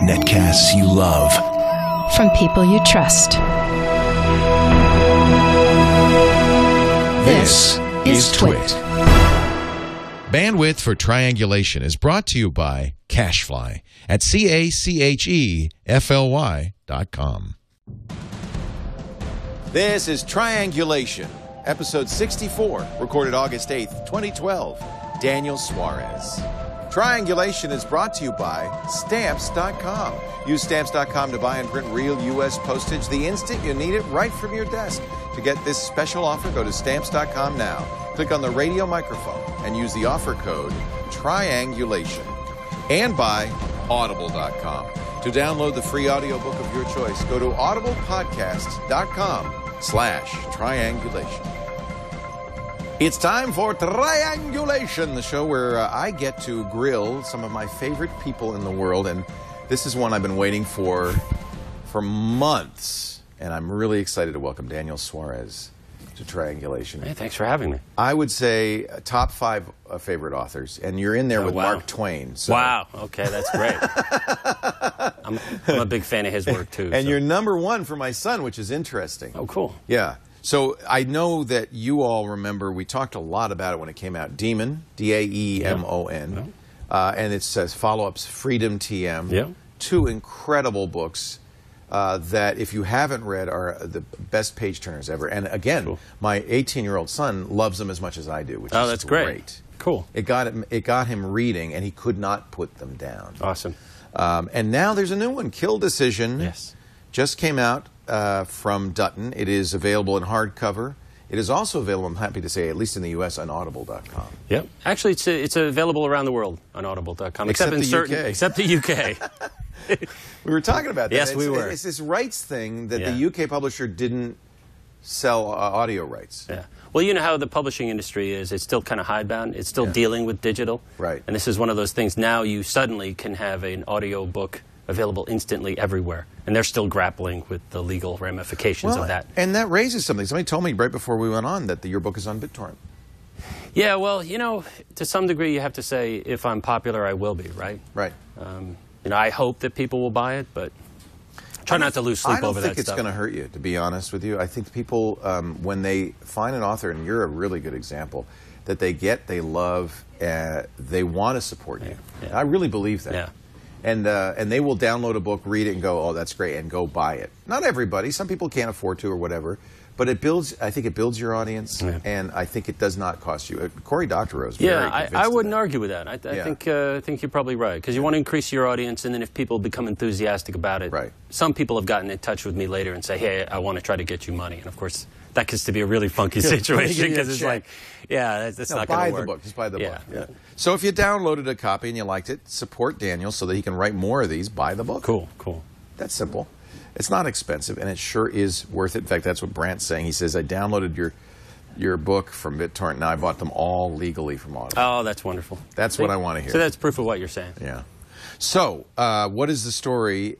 Netcasts you love. From people you trust. This is TWiT. Bandwidth for Triangulation is brought to you by Cachefly at CACHEFLY.com. This is Triangulation, episode 64, recorded August 8th, 2012. Daniel Suarez. Triangulation is brought to you by Stamps.com. Use Stamps.com to buy and print real U.S. postage the instant you need it right from your desk. To get this special offer, go to Stamps.com now. Click on the radio microphone and use the offer code Triangulation. And by Audible.com. To download the free audiobook of your choice, go to audiblepodcast.com/triangulation. It's time for Triangulation, the show where I get to grill some of my favorite people in the world, and this is one I've been waiting for months, and I'm really excited to welcome Daniel Suarez to Triangulation. Hey, thanks for having me. I would say top 5 favorite authors, and you're in there with wow. Mark Twain. So. Wow, okay, that's great. I'm a big fan of his work, too. And you're number 1 for my son, which is interesting. Oh, cool. Yeah. So I know that you all remember, we talked a lot about it when it came out, Daemon, D-A-E-M-O-N, and it says follow-ups, Freedom TM, 2 incredible books that, if you haven't read, are the best page-turners ever. And again, my 18-year-old son loves them as much as I do, which is that's great. Cool. It got him reading, and he could not put them down. Awesome. And now there's a new one, Kill Decision. Yes. Just came out from Dutton. It is available in hardcover. It is also available, I'm happy to say, at least in the U.S., on Audible.com. Yep. Actually, it's available around the world on Audible.com. Except in the certain, UK. Except the UK. We were talking about that. Yes, we were. It's this rights thing that the UK publisher didn't sell audio rights. Yeah. Well, you know how the publishing industry is. It's still kind of hidebound. It's still dealing with digital. Right. And this is one of those things. Now you suddenly can have an audio book available instantly everywhere. And they're still grappling with the legal ramifications of that. And that raises something. Somebody told me right before we went on that your book is on BitTorrent. Yeah, well, you know, to some degree you have to say, if I'm popular, I will be, right? Right. You know, I hope that people will buy it, but try not to lose sleep over that stuff. I don't think it's going to hurt you, to be honest with you. I think people, when they find an author, and you're a really good example, that they they love, they want to support you. Yeah. I really believe that. Yeah. And they will download a book, read it, and go, oh, that's great, and go buy it. Not everybody. Some people can't afford to or whatever. But it builds, I think it builds your audience, and I think it does not cost you. Cory Doctorow is very convinced I wouldn't of that. argue with that. I think you're probably right, because you want to increase your audience, and then if people become enthusiastic about it, some people have gotten in touch with me later and say, hey, I want to try to get you money. And of course, that gets to be a really funky situation, because it's like, that's not going to work. Buy the book. Just buy the book. Yeah. So if you downloaded a copy and you liked it, support Daniel so that he can write more of these. Buy the book. Cool. That's simple. It's not expensive, and it sure is worth it. In fact, that's what Brant's saying. He says, I downloaded your book from BitTorrent. Now I bought them all legally from Audible. Oh, that's wonderful. That's what I want to hear. So that's proof of what you're saying. Yeah. So what is the story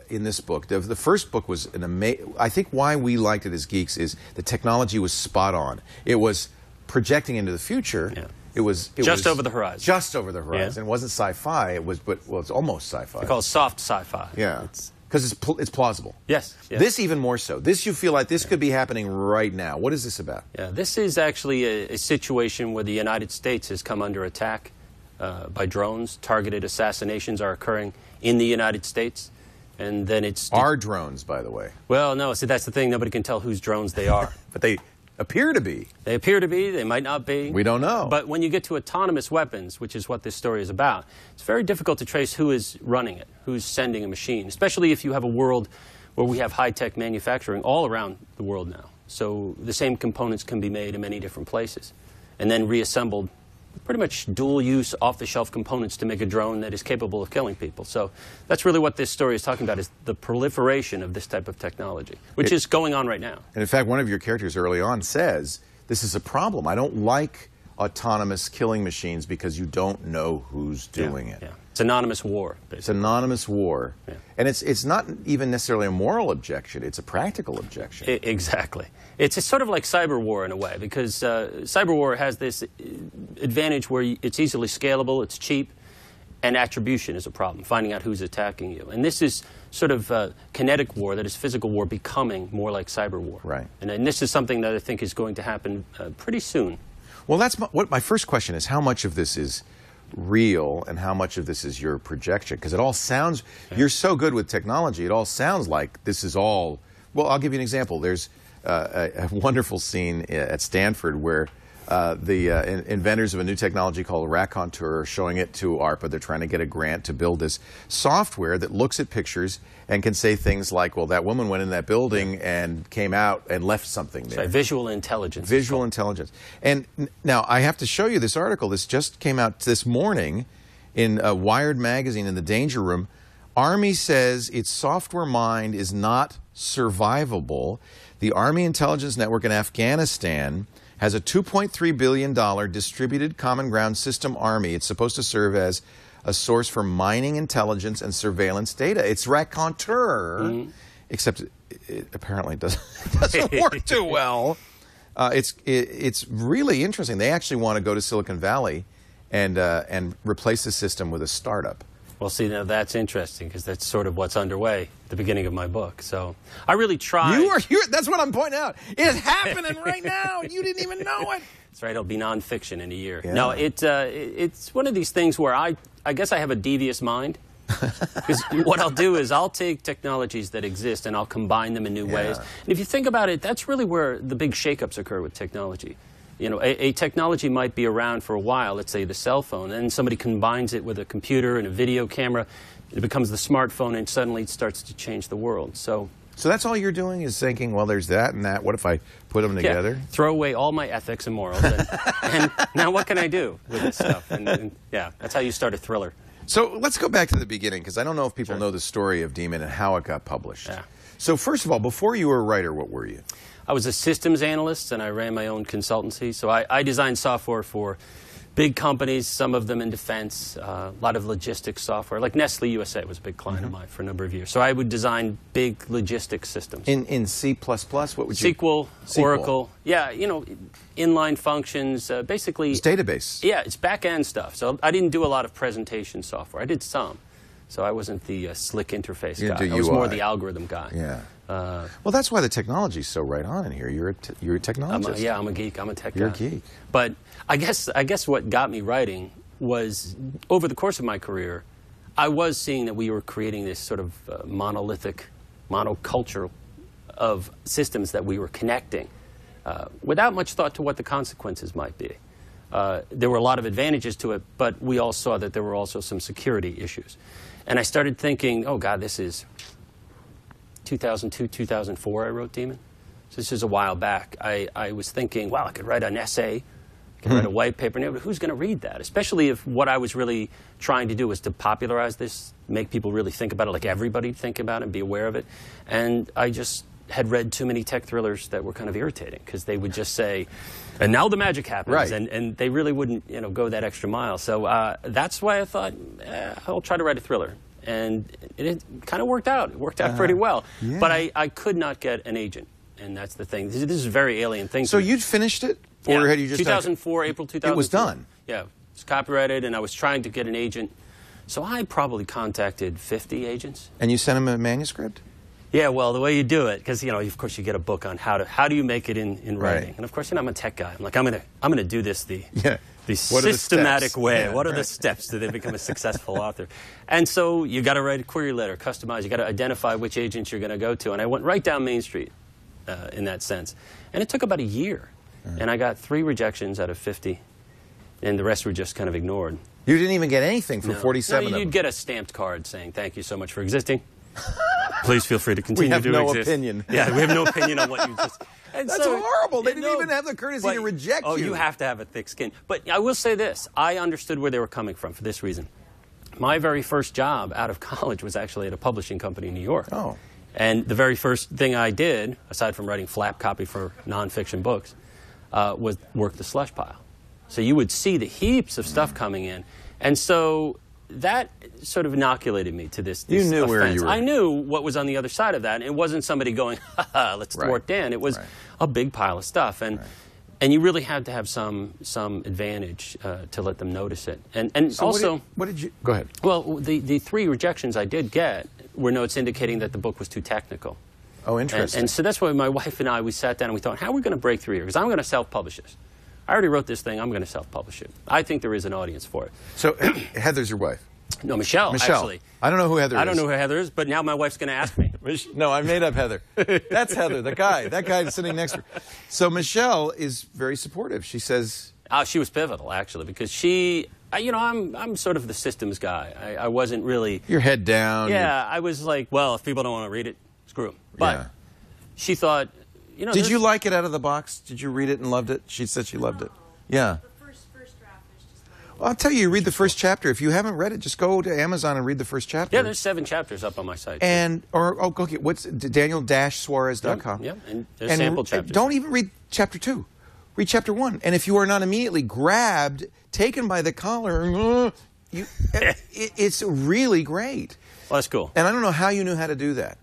in this book? The first book was an amazing... I think why we liked it as geeks is the technology was spot on. It was projecting into the future. Yeah. It was just over the horizon. Just over the horizon. It wasn't sci-fi. It was, it's almost sci-fi. They call it soft sci-fi. Yeah. Because it's plausible. Yes. This even more so. This you feel like this could be happening right now. What is this about? Yeah, this is actually a situation where the United States has come under attack by drones. Targeted assassinations are occurring in the United States. And then it's... Our drones, by the way. Well, no, so that's the thing. Nobody can tell whose drones they are. But they appear to be. They appear to be. They might not be. We don't know. But when you get to autonomous weapons, which is what this story is about, it's very difficult to trace who is running it, who's sending a machine, especially if you have a world where we have high-tech manufacturing all around the world now. So the same components can be made in many different places and then reassembled, pretty much dual-use, off-the-shelf components to make a drone that is capable of killing people. So that's really what this story is talking about, is the proliferation of this type of technology, which is going on right now. And in fact, one of your characters early on says, this is a problem. I don't like autonomous killing machines because you don't know who's doing it. Yeah. It's anonymous war, basically. It's anonymous war. Yeah. And it's not even necessarily a moral objection. It's a practical objection. Exactly. It's sort of like cyber war in a way, because cyber war has this advantage where it's easily scalable, it's cheap, And attribution is a problem, finding out who's attacking you. And this is sort of kinetic war, that is physical war, becoming more like cyber war. Right. And this is something that I think is going to happen pretty soon. Well, that's what my first question is: how much of this is real, and how much of this is your projection? Because it all sounds, you're so good with technology, it all sounds like this is all. Well, I'll give you an example. There's a wonderful scene at Stanford where the inventors of a new technology called Raconteur are showing it to ARPA. They're trying to get a grant to build this software that looks at pictures and can say things like, well, that woman went in that building and came out and left something there. So visual intelligence. Visual intelligence. And now I have to show you this article. This just came out this morning in Wired magazine in the Danger Room. Army says its software mind is not survivable. The Army Intelligence Network in Afghanistan has a $2.3 billion distributed common ground system army. It's supposed to serve as a source for mining intelligence and surveillance data. It's Raconteur, except it apparently doesn't work too well. It's really interesting. They actually want to go to Silicon Valley and replace the system with a startup. Well, see, now that's interesting, because that's sort of what's underway at the beginning of my book. So I really tried. That's what I'm pointing out. It's happening right now, and you didn't even know it. That's right. It'll be nonfiction in a year. Yeah. No, it's one of these things where I guess I have a devious mind. Because what I'll do is I'll take technologies that exist and I'll combine them in new ways. And if you think about it, that's really where the big shakeups occur with technology. You know, a technology might be around for a while, let's say the cell phone, and somebody combines it with a computer and a video camera, it becomes the smartphone, and suddenly it starts to change the world. So that's all you're doing is thinking, well, there's that and that. What if I put them together? Yeah, throw away all my ethics and morals, and now what can I do with this stuff? And yeah, that's how you start a thriller. So let's go back to the beginning, because I don't know if people know the story of Daemon and how it got published. Yeah. So first of all, before you were a writer, what were you? I was a systems analyst, and I ran my own consultancy. So I designed software for big companies, some of them in defense, a lot of logistics software. Like Nestle USA was a big client of mine for a number of years. So I would design big logistics systems. In C++, what would you? SQL, Oracle. Yeah, you know, inline functions, basically. It's database. Yeah, it's back-end stuff. So I didn't do a lot of presentation software. I did some. So I wasn't the slick interface guy. I was more the algorithm guy. Yeah. Well, that's why the technology's so right on in here. You're a technologist. I'm a geek. I'm a tech guy. You're a geek. But I guess what got me writing was, over the course of my career, I was seeing that we were creating this sort of monolithic, monoculture of systems that we were connecting without much thought to what the consequences might be. There were a lot of advantages to it, but we all saw that there were also some security issues. And I started thinking, oh, God, this is 2002, 2004 I wrote Daemon. So this is a while back. I was thinking, well, I could write an essay, I could write a white paper, but who's going to read that? Especially if what I was really trying to do was to popularize this, make people really think about it, like everybody think about it and be aware of it. And I just had read too many tech thrillers that were kind of irritating, because they would just say, and now the magic happens, right. and they really wouldn't, you know, go that extra mile. So that's why I thought, I'll try to write a thriller. And it kind of worked out. It worked out pretty well. Yeah. But I could not get an agent, and that's the thing. This is a very alien thing. So you'd finished it? Or had you just 2004, April 2004. It was done? Yeah. It was copyrighted, and I was trying to get an agent. So I probably contacted 50 agents. And you sent them a manuscript? Yeah, well, the way you do it, because, you know, of course you get a book on how do you make it in writing. Right. And of course, you know, I'm a tech guy. I'm like, I'm gonna do this the What systematic way. Yeah, what are the steps to then become a successful author? And so you got to write a query letter, customize. You got to identify which agents you're going to go to. And I went right down Main Street in that sense. And it took about a year. And I got 3 rejections out of 50. And the rest were just kind of ignored. You didn't even get anything for 47 of them? You'd get a stamped card saying, thank you so much for existing. Please feel free to continue to exist. We have no opinion. Yeah, we have no opinion on what you just... That's horrible. They didn't even have the courtesy to reject you. Oh, you have to have a thick skin. But I will say this. I understood where they were coming from for this reason. My very first job out of college was actually at a publishing company in New York. Oh. And the very first thing I did, aside from writing flap copy for nonfiction books, was work the slush pile. So you would see the heaps of stuff coming in. And so that sort of inoculated me to this You knew offense. where you were. I knew what was on the other side of that. And it wasn't somebody going, ha-ha, let's thwart Dan. It was a big pile of stuff. And And you really had to have some advantage to let them notice it. And So also, what did you? Go ahead. well, the 3 rejections I did get were notes indicating that the book was too technical. Oh, interesting. And so that's why my wife and I, we sat down and we thought, how are we going to break through here? Because I'm going to self-publish this. I already wrote this thing. I'm going to self-publish it. I think there is an audience for it. So Heather's your wife. No, Michelle, actually. I don't know who Heather is. I don't know who Heather is, but now my wife's going to ask me. No, I made up Heather. That's Heather, the guy. That guy sitting next to her. So Michelle is very supportive. She says... She was pivotal, actually, because she... you know, I'm sort of the systems guy. I wasn't really... Your head down. Yeah, I was like, well, if people don't want to read it, screw them. But she thought, you know... Did you like it out of the box? Did you read it and loved it? She said she loved it. Yeah. The first draft is just like... Well, I'll tell you read the first chapter. If you haven't read it, just go to Amazon and read the first chapter. Yeah, there's 7 chapters up on my site. Okay, what's Daniel-Suarez.com. Yeah, and there's sample chapters. Don't even read chapter 2. Read chapter 1. And if you are not immediately grabbed, taken by the collar, it's really great. Well, that's cool. And I don't know how you knew how to do that.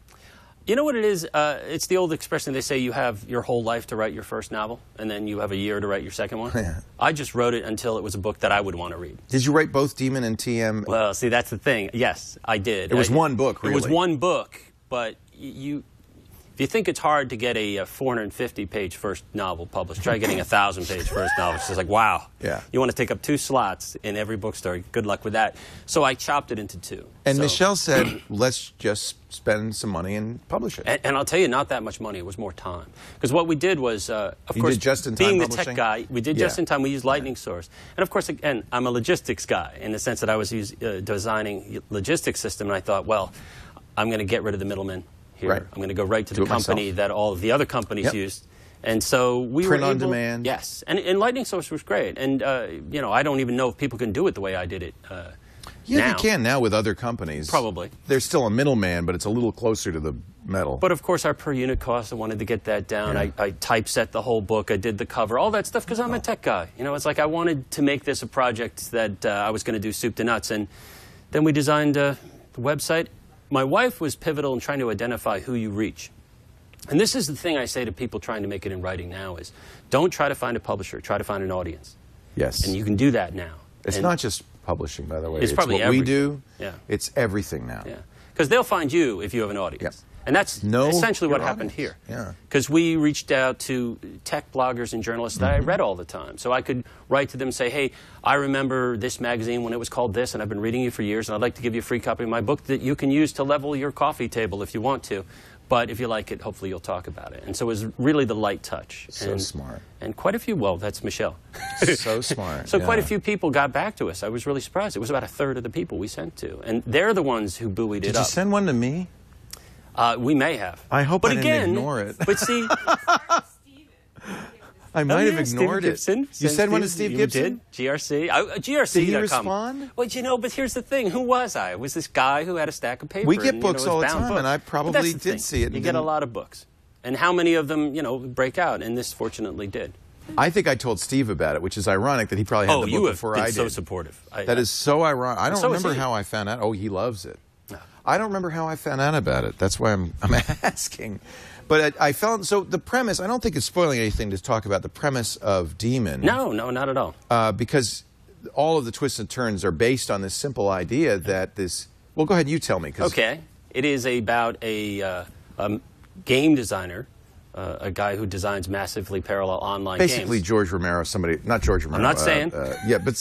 You know what it is? It's the old expression. They say you have your whole life to write your first novel, and then you have a year to write your second one. Yeah. I just wrote it until it was a book that I would want to read. Did you write both Daemon and TM? Well, see, that's the thing. Yes, I did. It was one book, really. It was one book, but if you think it's hard to get a 450-page first novel published, try getting a 1,000-page first novel. It's just like, wow. Yeah. You want to take up 2 slots in every bookstore. Good luck with that. So I chopped it into 2. And Michelle said, let's just spend some money and publish it. And I'll tell you, not that much money. It was more time. Because what we did was, of You course, did just-in-time being the publishing? tech guy, we did just-in-time. We used Lightning Source. And, of course, again, I'm a logistics guy in the sense that I was designing logistics system, and I thought, well, I'm going to get rid of the middleman here. Right. I'm going to go right to the company that all of the other companies used. And so we Print were on able, demand. Yes. And Lightning Source was great. And, you know, I don't even know if people can do it the way I did it Yeah, now. you can now with other companies. Probably. There's still a middleman, but it's a little closer to the metal. But, of course, our per unit cost, I wanted to get that down. Yeah. I typeset the whole book. I did the cover, all that stuff, because I'm a tech guy. You know, it's like I wanted to make this a project that I was going to do soup to nuts. And then we designed the website. My wife was pivotal in trying to identify who you reach. And this is the thing I say to people trying to make it in writing now is, don't try to find a publisher. Try to find an audience. Yes. And you can do that now. It's not just publishing, by the way. It's probably what everything. we do. Yeah. It's everything now. Yeah. Because they'll find you if you have an audience. Yep. And that's essentially what happened here. Yeah. Because we reached out to tech bloggers and journalists that I read all the time. So I could write to them and say, hey, I remember this magazine when it was called this, and I've been reading you for years, and I'd like to give you a free copy of my book that you can use to level your coffee table if you want to. But if you like it, hopefully you'll talk about it. And so it was really the light touch. So smart. And quite a few, well, that's Michelle. So smart. So quite a few people got back to us. I was really surprised. It was about 1/3 of the people we sent to. And they're the ones who buoyed it up. Did you send one to me? We may have. I hope but I didn't again, ignore it. But see... I might have ignored Steve it. Gibson. You sent one to Steve Gibson? You did. GRC. GRC. Did he respond? Well, you know, but here's the thing. Who was I? It was this guy who had a stack of paper. We get and, books you know, all the bound time, books. and I But probably that's the did thing. see it. You get a lot of books. And how many of them, you know, break out? And this fortunately did. I think I told Steve about it, which is ironic that he probably had the book before I did. Oh, you have been so supportive. That is so ironic. I don't So remember is he. how I found out. Oh, he loves it. No. I don't remember how I found out about it. That's why I'm asking. But I felt, so the premise, I don't think it's spoiling anything to talk about the premise of Daemon. No, not at all. Because all of the twists and turns are based on this simple idea that this, well, go ahead, you tell me. Okay. It is about a game designer, a guy who designs massively parallel online games. Basically, George Romero, somebody, not George Romero. I'm not saying. Yeah, but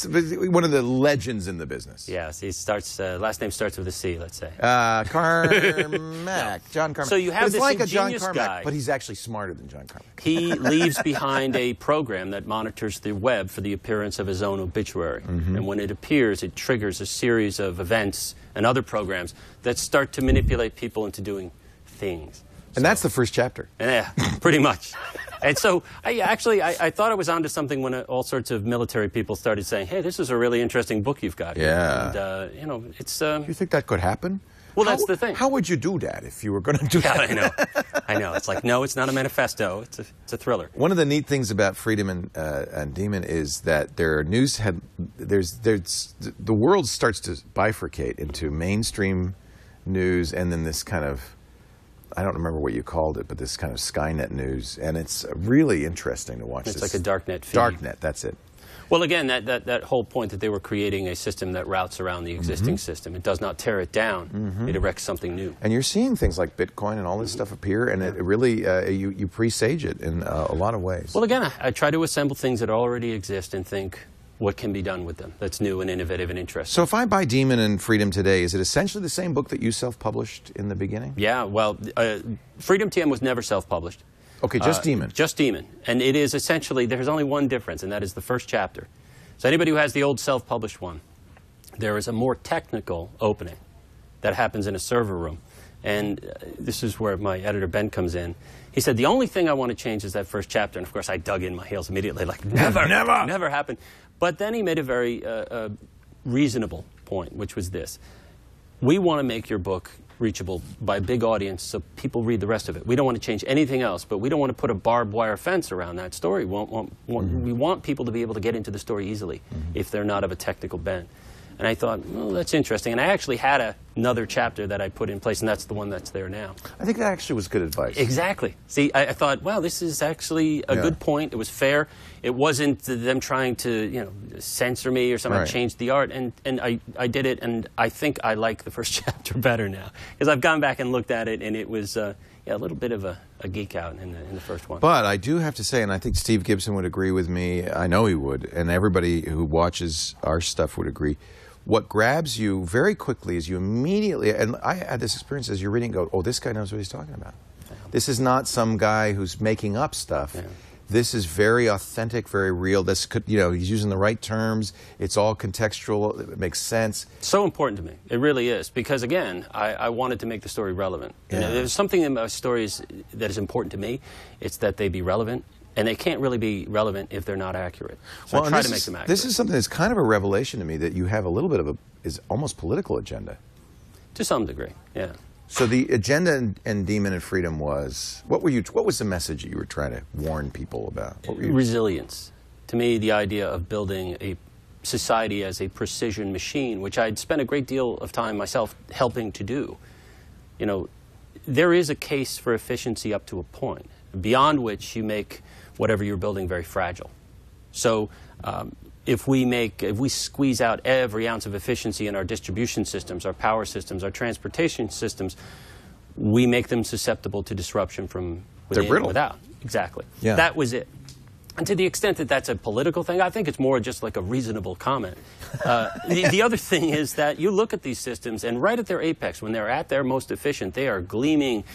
one of the legends in the business. Yes, he starts, last name starts with a C, let's say. Carmack. John Carmack. So you have but it's this like a John ingenious Carmack, guy. but he's actually smarter than John Carmack. He leaves behind a program that monitors the web for the appearance of his own obituary. And when it appears, it triggers a series of events and other programs that start to manipulate people into doing things. And that's the first chapter. Yeah, pretty much. And so, I thought I was onto something when all sorts of military people started saying, hey, this is a really interesting book you've got. Yeah. And, you know, it's... You think that could happen? Well, that's the thing. How would you do that if you were going to do that? Yeah, I know. It's like, no, it's not a manifesto. It's a thriller. One of the neat things about Freedom and Daemon is that there are the world starts to bifurcate into mainstream news and then this kind of I don't remember what you called it, but this kind of Skynet news, and it's really interesting to watch. It's this. like a darknet feed. Darknet, that's it. Well, again, that whole point that they were creating a system that routes around the existing system. It does not tear it down. It erects something new. And you're seeing things like Bitcoin and all this stuff appear, and it really, you presage it in a lot of ways. Well, again, I try to assemble things that already exist and think what can be done with them that's new and innovative and interesting. So if I buy Daemon and Freedom today, is it essentially the same book that you self-published in the beginning? Yeah, well, Freedom TM was never self-published. Okay, just Daemon. Just Daemon. And it is essentially, there's only one difference, and that is the first chapter. So anybody who has the old self-published one, there is a more technical opening that happens in a server room. And this is where my editor, Ben, comes in. He said, the only thing I want to change is that first chapter. And, of course, I dug in my heels immediately, like, never happened. But then he made a very reasonable point, which was this. We want to make your book reachable by a big audience so people read the rest of it. We don't want to change anything else, but we don't want to put a barbed wire fence around that story. We want people to be able to get into the story easily if they're not of a technical bent. And I thought, well, that's interesting. And I actually had another chapter that I put in place, and that's the one that's there now. I think that actually was good advice. Exactly. See, I thought, wow, this is actually a good point. It was fair. It wasn't them trying to, censor me or somehow change the art. And I did it, and I think I like the first chapter better now. Because I've gone back and looked at it, and it was a little bit of a geek out in the first one. But I do have to say, and I think Steve Gibson would agree with me, I know he would, and everybody who watches our stuff would agree, what grabs you very quickly is you immediately, and I had this experience as you're reading, go, oh, this guy knows what he's talking about. Yeah. This is not some guy who's making up stuff. Yeah. This is very authentic, very real. This could, he's using the right terms. It's all contextual. It makes sense. So important to me. It really is. Because, again, I wanted to make the story relevant. Yeah. There's something in my stories that is important to me. It's that they be relevant. And they can't really be relevant if they're not accurate. So I try to make them accurate. This is something that's kind of a revelation to me, that you have a little bit of is almost political agenda. To some degree, yeah. So the agenda in Daemon and Freedom was, what was the message that you were trying to warn people about? Resilience. To me, the idea of building a society as a precision machine, which I'd spent a great deal of time myself helping to do. There is a case for efficiency up to a point, beyond which you make whatever you're building very fragile. So if we squeeze out every ounce of efficiency in our distribution systems, our power systems, our transportation systems, we make them susceptible to disruption from within and without. Exactly. Yeah. That was it. And to the extent that that's a political thing, I think it's more just like a reasonable comment. The other thing is that you look at these systems, and right at their apex, when they're at their most efficient, they are gleaming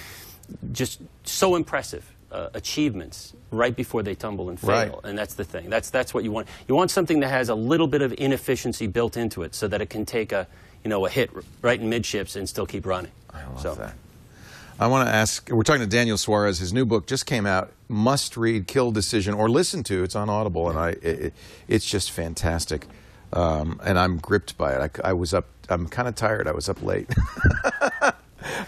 just so impressive achievements right before they tumble and fail. Right. And that's the thing. That's what you want. You want something that has a little bit of inefficiency built into it so that it can take a hit right in midships and still keep running. I love that. I want to ask, we're talking to Daniel Suarez. His new book just came out, must read, Kill Decision, or listen to. It's on Audible, and it's just fantastic. And I'm gripped by it. I'm kind of tired. I was up late.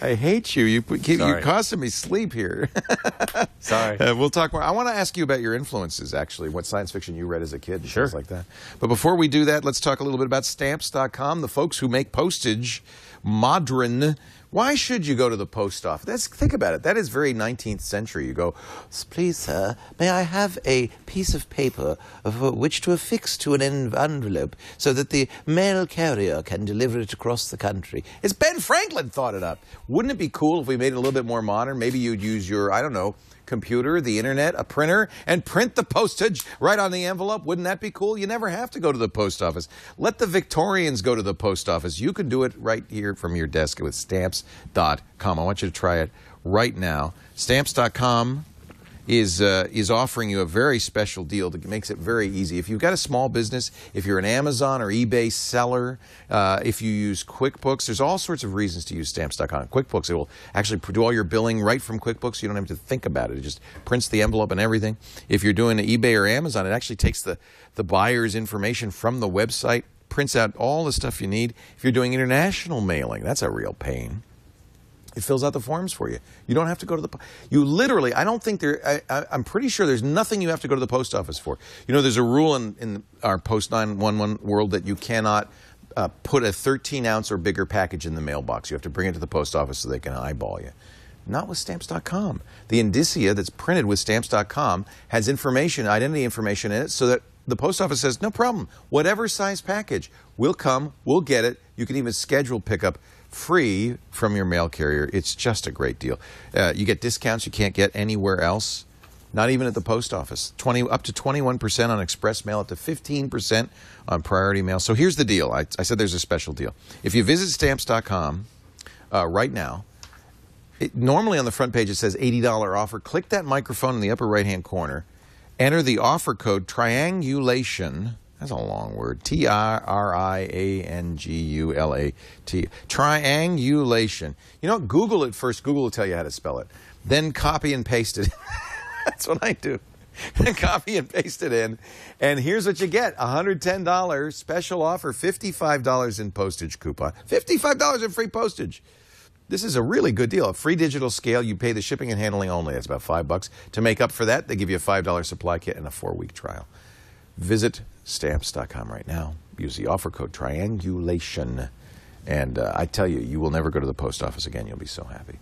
I hate you. You're costing me sleep here. Sorry. We'll talk more. I want to ask you about your influences, actually, what science fiction you read as a kid and things like that. But before we do that, let's talk a little bit about Stamps.com, the folks who make postage modern. Why should you go to the post office? Think about it. That is very 19th century. You go, please, sir, may I have a piece of paper which to affix to an envelope so that the mail carrier can deliver it across the country? It's Ben Franklin thought it up. Wouldn't it be cool if we made it a little bit more modern? Maybe you'd use your, I don't know, computer, the internet, a printer, and print the postage right on the envelope. Wouldn't that be cool? You never have to go to the post office. Let the Victorians go to the post office. You can do it right here from your desk with Stamps.com. I want you to try it right now. Stamps.com is offering you a very special deal that makes it very easy. If you've got a small business, if you're an Amazon or eBay seller, if you use QuickBooks, there's all sorts of reasons to use Stamps.com. QuickBooks, it will actually do all your billing right from QuickBooks. You don't have to think about it. It just prints the envelope and everything. If you're doing eBay or Amazon, it actually takes the buyer's information from the website, prints out all the stuff you need. If you're doing international mailing, that's a real pain. It fills out the forms for you. You don't have to go to the... You literally, I don't think I'm pretty sure there's nothing you have to go to the post office for. There's a rule in our post-911 world that you cannot put a 13-ounce or bigger package in the mailbox. You have to bring it to the post office so they can eyeball you. Not with Stamps.com. The indicia that's printed with Stamps.com has information, identity information in it, so that the post office says, no problem, whatever size package, we'll come, we'll get it. You can even schedule pickup free from your mail carrier. It's just a great deal. You get discounts you can't get anywhere else, not even at the post office. Up to 21% on express mail, up to 15% on priority mail. So here's the deal. I said there's a special deal. If you visit Stamps.com right now, normally on the front page it says $80 offer. Click that microphone in the upper right-hand corner. Enter the offer code Triangulation. That's a long word. Triangulat. Triangulation. You know, Google it first. Google will tell you how to spell it. Then copy and paste it. That's what I do. Then copy and paste it in. And here's what you get. $110 special offer, $55 in postage coupon. $55 in free postage. This is a really good deal. A free digital scale. You pay the shipping and handling only. That's about $5. To make up for that, they give you a $5 supply kit and a 4-week trial. Visit Stamps.com right now. Use the offer code Triangulation. And I tell you, you will never go to the post office again. You'll be so happy.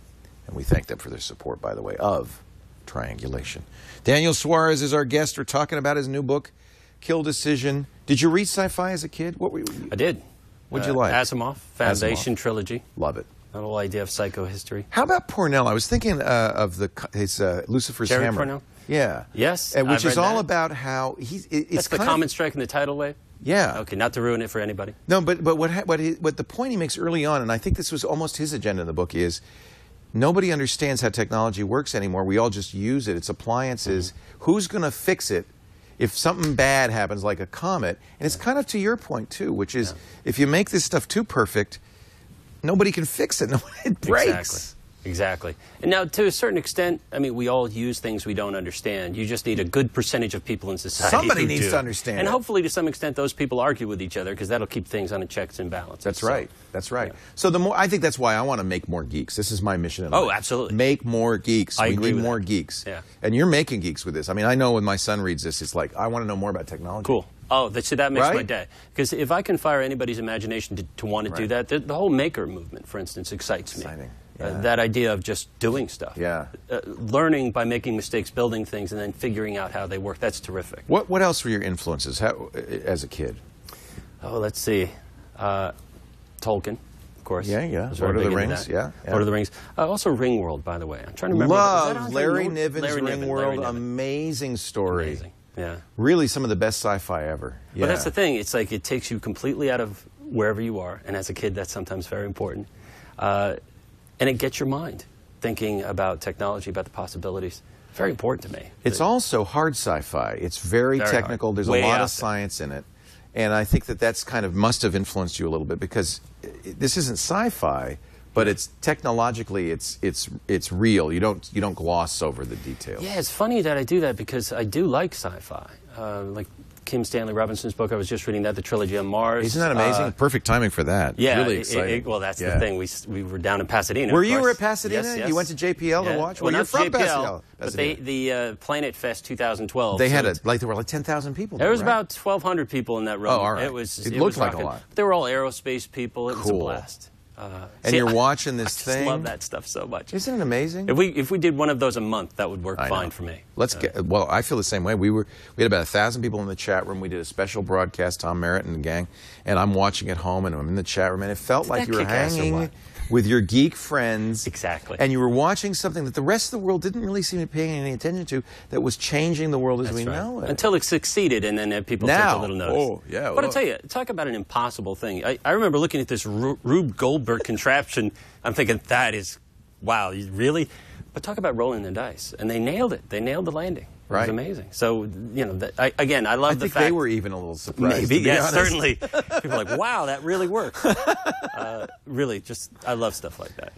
And we thank them for their support, by the way, of Triangulation. Daniel Suarez is our guest. We're talking about his new book, Kill Decision. Did you read sci-fi as a kid? What were you? I did. What'd you like? Asimov, Foundation trilogy. Love it. The whole idea of psychohistory. How about Pornell? I was thinking of his Lucifer's Jerry Hammer. Pornell? Yeah. Yes. Which is all about how it's That's the common strike in the tidal wave? Yeah. Okay, not to ruin it for anybody. No, but what the point he makes early on, and I think this was almost his agenda in the book, is nobody understands how technology works anymore. We all just use it. It's appliances. Who's going to fix it if something bad happens, like a comet? And it's kind of to your point, too, which is if you make this stuff too perfect, nobody can fix it. It breaks. Exactly. And now, to a certain extent, I mean, we all use things we don't understand. You just need a good percentage of people in society Somebody who needs do. to understand And it. hopefully, to some extent, those people argue with each other, because that'll keep things on a checks and balances. That's right. That's right. Yeah. So I think that's why I want to make more geeks. This is my mission in life. Oh, absolutely. Make more geeks. I agree need with more that. geeks. Yeah. And you're making geeks with this. I mean, I know when my son reads this, it's like, I want to know more about technology. Cool. Oh, so that makes Right? my day. Because if I can fire anybody's imagination to want to do that, the whole maker movement, for instance, excites me. Exciting. That idea of just doing stuff. Yeah. Learning by making mistakes, building things, and then figuring out how they work. That's terrific. What else were your influences as a kid? Oh, let's see. Tolkien, of course. Yeah. Lord of the Rings. Yeah. Lord of the Rings. Also Ringworld, by the way. I'm trying to remember. Love Larry Niven's Ringworld. Amazing story. Amazing. Yeah. Really some of the best sci-fi ever. Yeah. But that's the thing. It's like it takes you completely out of wherever you are. And as a kid, that's sometimes very important. And it gets your mind thinking about technology, about the possibilities. Very important to me. It's also hard sci-fi. It's very technical. Hard. There's Way a lot out of science in it. And I think that's kind of must have influenced you a little bit, because this isn't sci-fi, but it's technologically it's real. You don't gloss over the details. Yeah, it's funny that I do that, because I do like sci-fi. Like Kim Stanley Robinson's book, I was just reading that, The Trilogy on Mars. Isn't that amazing? Perfect timing for that. Yeah, really exciting. Well, that's the thing. We were down in Pasadena. Were you at Pasadena? Yes. You went to JPL to watch? Well, you're from Pasadena. But the Planet Fest 2012. They had there were like 10,000 people. There was about 1,200 people in that room. Oh, all right. It looked like a lot. They were all aerospace people. It was a blast. And you're watching this thing. I just love that stuff so much. Isn't it amazing? If we did one of those a month, that would work fine for me. Well, I feel the same way. We had about 1,000 people in the chat room. We did a special broadcast, Tom Merritt and the gang, and I'm watching at home, and I'm in the chat room, and it felt like you were hanging with your geek friends. Exactly. And you were watching something that the rest of the world didn't really seem to be paying any attention to, that was changing the world as we know it. Until it succeeded, and then people took a little notice. Oh, yeah. But I'll tell you, talk about an impossible thing. I remember looking at this Rube Goldberg contraption. I'm thinking, that is, wow, really? But talk about rolling the dice. And they nailed it. They nailed the landing. It was amazing. So, you know, again, I love the fact. I think they were even a little surprised. Maybe, yes, certainly. People are like, wow, that really worked. Really, I love stuff like that.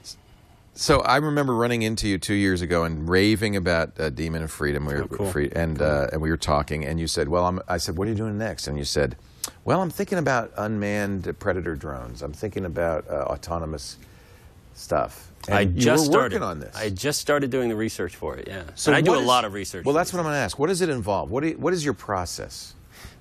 So I remember running into you 2 years ago and raving about Demon of Freedom. We were and we were talking, and you said, "Well, I said, what are you doing next?" And you said, "Well, I'm thinking about unmanned predator drones. I'm thinking about autonomous stuff." And you were working on this. I just started doing the research for it. Yeah. So I do a lot of research. Well, that's what I'm going to ask. What does it involve? What is your process?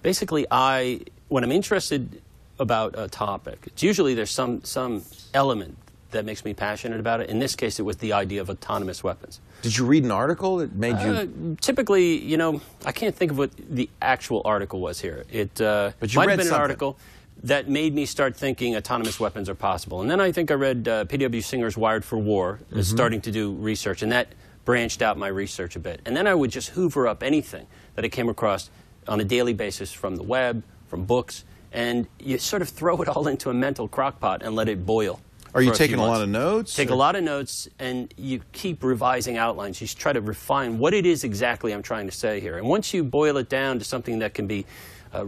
Basically, when I'm interested about a topic, it's usually there's some element that makes me passionate about it. In this case, it was the idea of autonomous weapons. Did you read an article that made you... Typically, you know, I can't think of what the actual article was here. It but you might read have been something. an article that made me start thinking autonomous weapons are possible. And then I think I read P.W. Singer's Wired for War, starting to do research, and that branched out my research a bit. And then I would just hoover up anything that I came across on a daily basis from the web, from books, and you sort of throw it all into a mental crock pot and let it boil. Are you for a few taking a lot of notes? Take a lot of notes, and you keep revising outlines. You try to refine what it is exactly I'm trying to say here. And once you boil it down to something that can be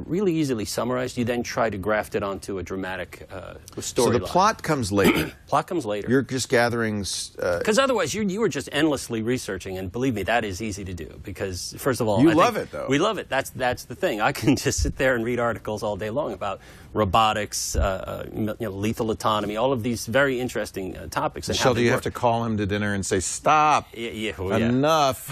really easily summarized, you then try to graft it onto a dramatic storyline. So the plot comes later. Plot comes later. You're just gathering... Because otherwise, you were just endlessly researching, and believe me, that is easy to do. Because, first of all... You love it, though. We love it. That's the thing. I can just sit there and read articles all day long about robotics, lethal autonomy, all of these very interesting topics. And Michelle, do you have to call him to dinner and say, stop, enough,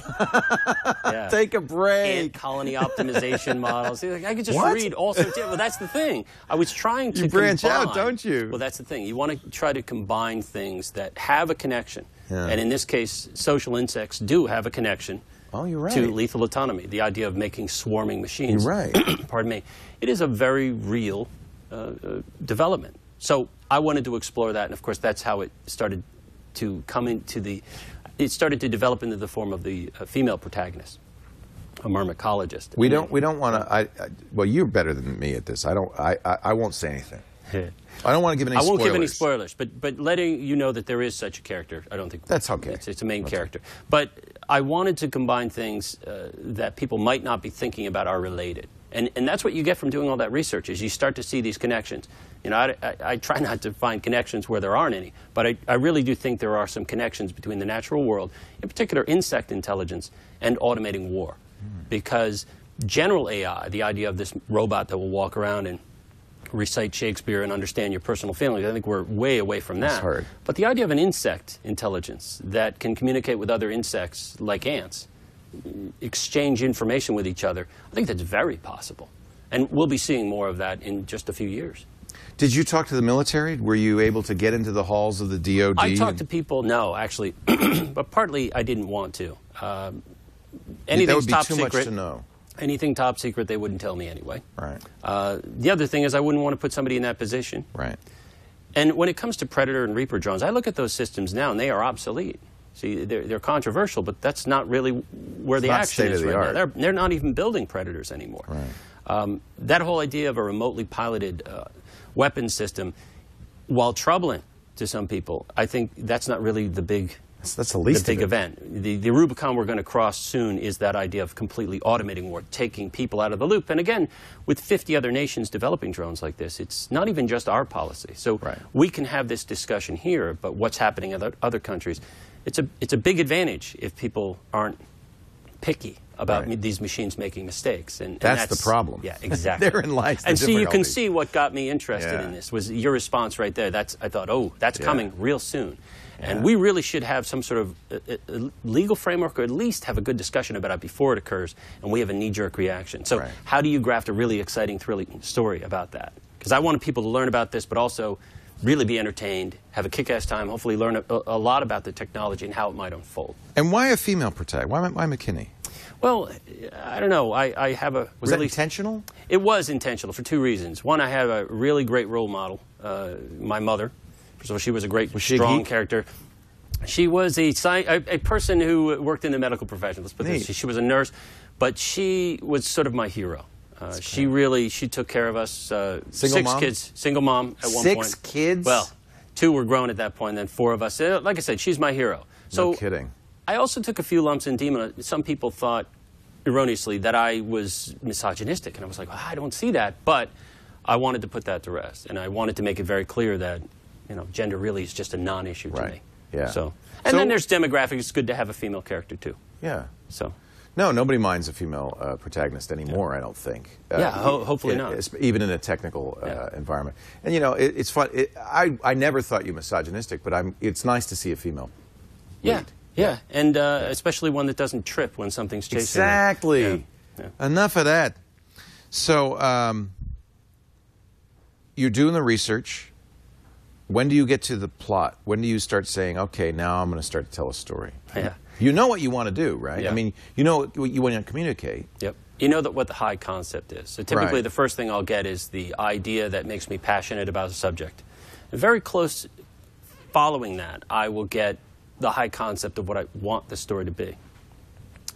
take a break? Ant colony optimization models. I could just read all sorts of... Well, that's the thing. I was trying to You branch out, don't you? Well, that's the thing. You want to try to combine things that have a connection. Yeah. And in this case, social insects do have a connection Oh, you're right. to lethal autonomy, the idea of making swarming machines. You're right. Pardon me. It is a very real development. So I wanted to explore that, and of course that's how it started to come into the... It started to develop into the form of the female protagonist, a myrmecologist. We don't want to... well, you're better than me at this. I won't say anything. I don't want to give any spoilers. I won't give any spoilers, but letting you know that there is such a character, I don't think... That's okay. It's a main character. But I wanted to combine things that people might not be thinking about are related. And that's what you get from doing all that research, is you start to see these connections. You know, I try not to find connections where there aren't any, but I really do think there are some connections between the natural world, in particular insect intelligence, and automating war. Because general AI, the idea of this robot that will walk around and recite Shakespeare and understand your personal feelings, I think we're way away from that. That's hard. But the idea of an insect intelligence that can communicate with other insects, like ants, exchange information with each other, I think that's very possible. And we'll be seeing more of that in just a few years. Did you talk to the military? Were you able to get into the halls of the DOD? I talked to people, no, actually, but partly I didn't want to. Anything's that would be top too secret. much to know. Anything top secret, they wouldn't tell me anyway. Right. The other thing is I wouldn't want to put somebody in that position. Right. And when it comes to Predator and Reaper drones, I look at those systems now, and they are obsolete. See, they're controversial, but that's not really where the action is right now. They're not even building Predators anymore. Right. That whole idea of a remotely piloted weapons system, while troubling to some people, I think that's not really the big... That's the least big event. The Rubicon we're going to cross soon is that idea of completely automating war, taking people out of the loop. And again, with 50 other nations developing drones like this, it's not even just our policy. So we can have this discussion here, but what's happening in other countries, it's a big advantage if people aren't picky about these machines making mistakes. And that's the problem. Yeah, exactly. Therein lies the And so you can difficulty. see what got me interested in this was your response right there. I thought, oh, that's coming real soon. And we really should have some sort of legal framework, or at least have a good discussion about it before it occurs, and we have a knee-jerk reaction. So how do you graft a really exciting, thrilling story about that? Because I wanted people to learn about this, but also really be entertained, have a kick-ass time, hopefully learn a lot about the technology and how it might unfold. And why a female protagonist? Why McKinney? Well, I don't know. I have a Was that intentional? It was intentional for two reasons. One, I have a really great role model, my mother. So she was a great, strong character. She was a person who worked in the medical profession. Let's put this. She was a nurse, but she was sort of my hero. She took care of us. Six kids, single mom at one point. 6 kids? Well, 2 were grown at that point, and then 4 of us. Like I said, she's my hero. So no kidding. I also took a few lumps in Daemon. Some people thought, erroneously, that I was misogynistic, and I was like, I don't see that. But I wanted to put that to rest, and I wanted to make it very clear that gender really is just a non-issue to me. Yeah. So then there's demographics. It's good to have a female character too. Yeah. So. No, nobody minds a female protagonist anymore. I don't think. Hopefully not. Even in a technical environment. And it's fun. I never thought you misogynistic, but it's nice to see a female. Lead. Yeah. And especially one that doesn't trip when something's chasing. Exactly. Yeah. Enough of that. So you're doing the research. when do you get to the plot? When do you start saying, okay, now I'm going to start to tell a story? Yeah. You know what you want to do, right? Yeah. I mean, you know what you want to communicate. Yep. You know what the high concept is. So typically Right. the first thing I'll get is the idea that makes me passionate about a subject. And very close following that, I will get the high concept of what I want the story to be.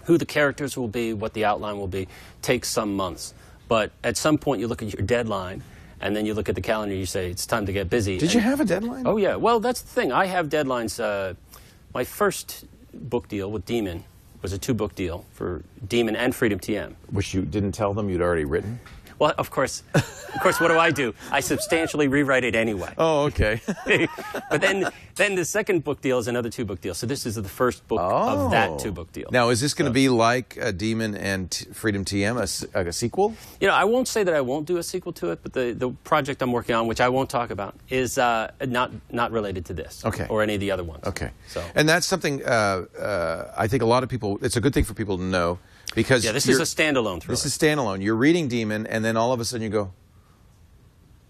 Who the characters will be, what the outline will be, takes some months. But at some point you look at your deadline, and then you look at the calendar and you say, it's time to get busy. Did you have a deadline? Oh, yeah. Well, that's the thing. I have deadlines. My first book deal with Daemon was a 2-book deal for Daemon and Freedom TM. Which you didn't tell them you'd already written? Well, of course, what do? I substantially rewrite it anyway. Oh, okay. But then the second book deal is another 2-book deal. So this is the first book of that 2-book deal. Now, is this going to be like Daemon and Freedom TM, a sequel? You know, I won't say that I won't do a sequel to it, but the project I'm working on, which I won't talk about, is not related to this or any of the other ones. Okay. So. And that's something I think a lot of people, it's a good thing for people to know. Because yeah, this is a standalone thriller. This is standalone. You're reading Daemon, and then all of a sudden you go,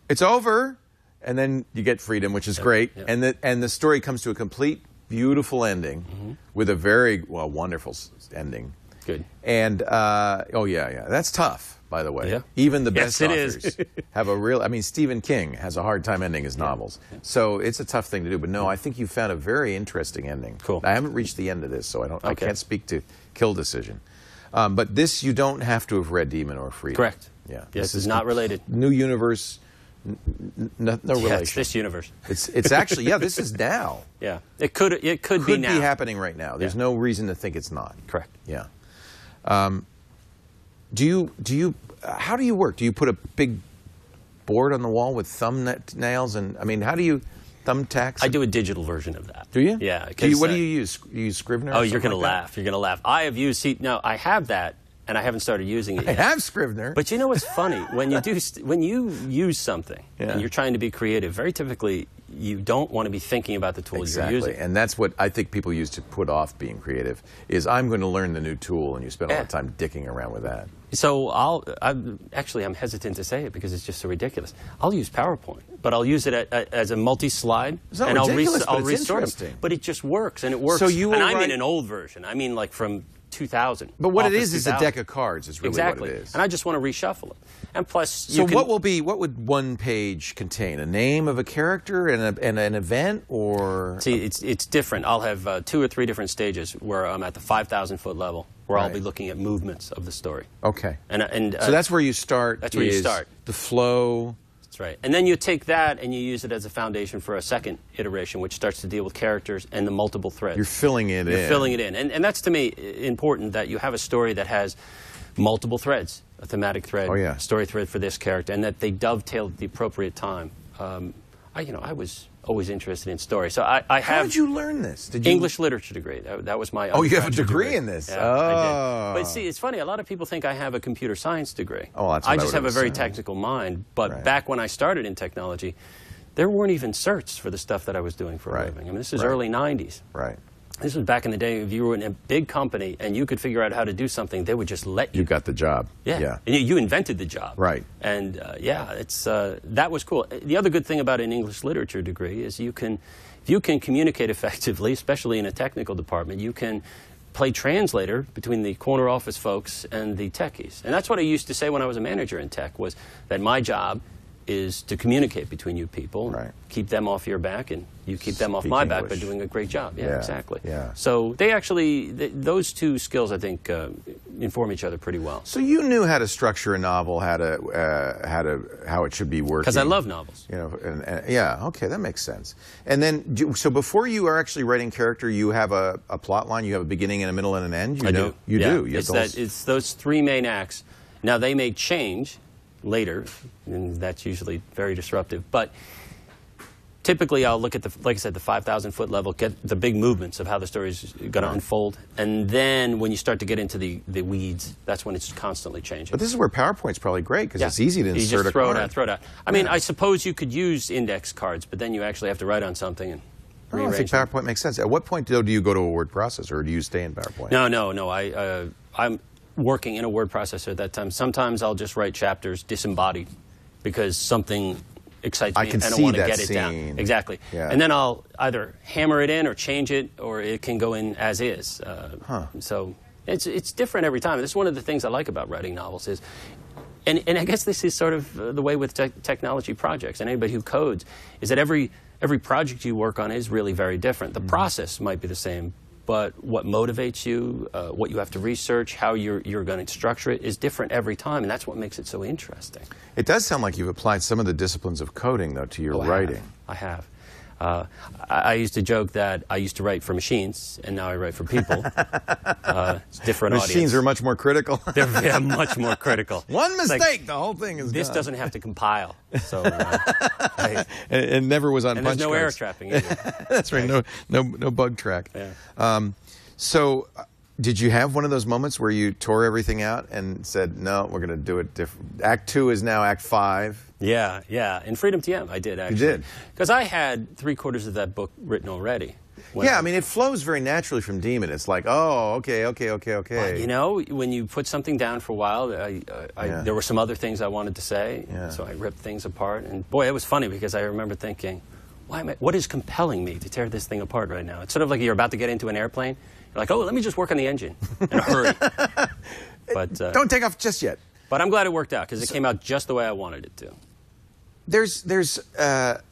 it's over, and then you get Freedom, which is great, and the story comes to a complete, beautiful ending with a very wonderful ending. Good. And that's tough, by the way. Yeah. Even the best Yes, authors have a real. I mean, Stephen King has a hard time ending his novels, so it's a tough thing to do. But no, I think you found a very interesting ending. Cool. I haven't reached the end of this, so I can't speak to Kill Decision. But this, you don't have to have read Demon or Freedom. Correct. Yeah. This is not related. New universe, no relation. Yeah, it's this universe. It's actually, this is now. Yeah. It could be now. Be happening right now. There's no reason to think it's not. Correct. Yeah. How do you work? Do you put a big board on the wall with thumbnails and, I mean, how do you thumbtacks? I do a digital version of that. Do you? Yeah. What do you use? You use Scrivener? Oh, you're going to laugh. You're going to laugh. I have used, I have that, and I haven't started using it yet. I have Scrivener. But you know what's funny? When you use something and you're trying to be creative, very typically you don't want to be thinking about the tools you're using. And that's what I think people use to put off being creative, is I'm going to learn the new tool, and you spend a lot of time dicking around with that. So I'm hesitant to say it because it's just so ridiculous. I'll use PowerPoint, but I'll use it as a multi-slide, and I'll restore them. But it just works, and it works. So I mean an old version. I mean like from 2000. But what it is a deck of cards. Is really what it is. And I just want to reshuffle it. And plus, so what would one page contain? A name of a character and an event, or? See, it's different. I'll have 2 or 3 different stages where I'm at the 5,000-foot level, where I'll be looking at movements of the story. Okay. And so that's where you start. That's where you start. The flow. That's right. And then you take that and you use it as a foundation for a second iteration, which starts to deal with characters and the multiple threads. You're filling it in. You're filling it in. And that's, to me, important, that you have a story that has multiple threads, a thematic thread, a story thread for this character, and that they dovetail at the appropriate time. I was always interested in story. So I have... How did you learn this? Did you... English literature degree. That was my... Oh, you have a degree in this? Yeah, I did. But see, it's funny. A lot of people think I have a computer science degree. Oh, that's what I just have a very technical mind. But back when I started in technology, there weren't even certs for the stuff that I was doing for a living. I mean, this is early 90s. Right. This was back in the day. If you were in a big company and you could figure out how to do something, they would just let you. You got the job. Yeah. And you invented the job. Right. And that was cool. The other good thing about an English literature degree is you can communicate effectively, especially in a technical department. You can play translator between the corner office folks and the techies. And that's what I used to say when I was a manager in tech, was that my job is to communicate between you people, keep them off your back, and you keep them off my back by doing a great job. Yeah, exactly. Yeah. So they actually, those two skills, I think, inform each other pretty well. So you knew how to structure a novel, how it should be working. Because I love novels. You know, okay, that makes sense. And then, so before you are actually writing character, you have a plot line. You have a beginning and a middle and an end. I do. You do. It's those 3 main acts. Now they may change later, and that's usually very disruptive. But typically, I'll look at like I said, the 5,000-foot level, get the big movements of how the story is going to unfold, and then when you start to get into the weeds, that's when it's constantly changing. But this is where PowerPoint's probably great, because it's easy to insert you just throw a card. Throw it out. I mean, I suppose you could use index cards, but then you actually have to write on something and rearrange. I think PowerPoint makes sense. At what point, though, do you go to a word processor, or do you stay in PowerPoint? No. I'm working in a word processor at that time. Sometimes I'll just write chapters disembodied because something excites I me can and I see want to that get it down. scene. Exactly. Yeah. And then I'll either hammer it in or change it, or it can go in as is. So it's different every time. This is one of the things I like about writing novels is, and I guess this is sort of the way with technology projects and anybody who codes, is that every project you work on is really very different. The process might be the same, but what motivates you, what you have to research, how you're going to structure it is different every time, and that's what makes it so interesting. It does sound like you've applied some of the disciplines of coding, though, to your writing. I have. I used to joke that I used to write for machines, and now I write for people. It's a different audience. Machines are much more critical. They're much more critical. One mistake, the whole thing is This gone. doesn't have to compile. So it never was on and punch there's no cards. error trapping either. That's right. No bug track. Yeah. So, did you have one of those moments where you tore everything out and said, "No, we're going to do it different"? Act 2 is now Act 5. Yeah, yeah. In Freedom TM, I did actually. You did? Because I had 3/4 of that book written already. Yeah, I mean, it flows very naturally from Daemon. It's like, oh, okay. Well, you know, when you put something down for a while, there were some other things I wanted to say, so I ripped things apart. And boy, it was funny because I remember thinking, what is compelling me to tear this thing apart right now? It's sort of like you're about to get into an airplane. You're like, oh, let me just work on the engine in a hurry. But don't take off just yet. But I'm glad it worked out because it came out just the way I wanted it to. There's this at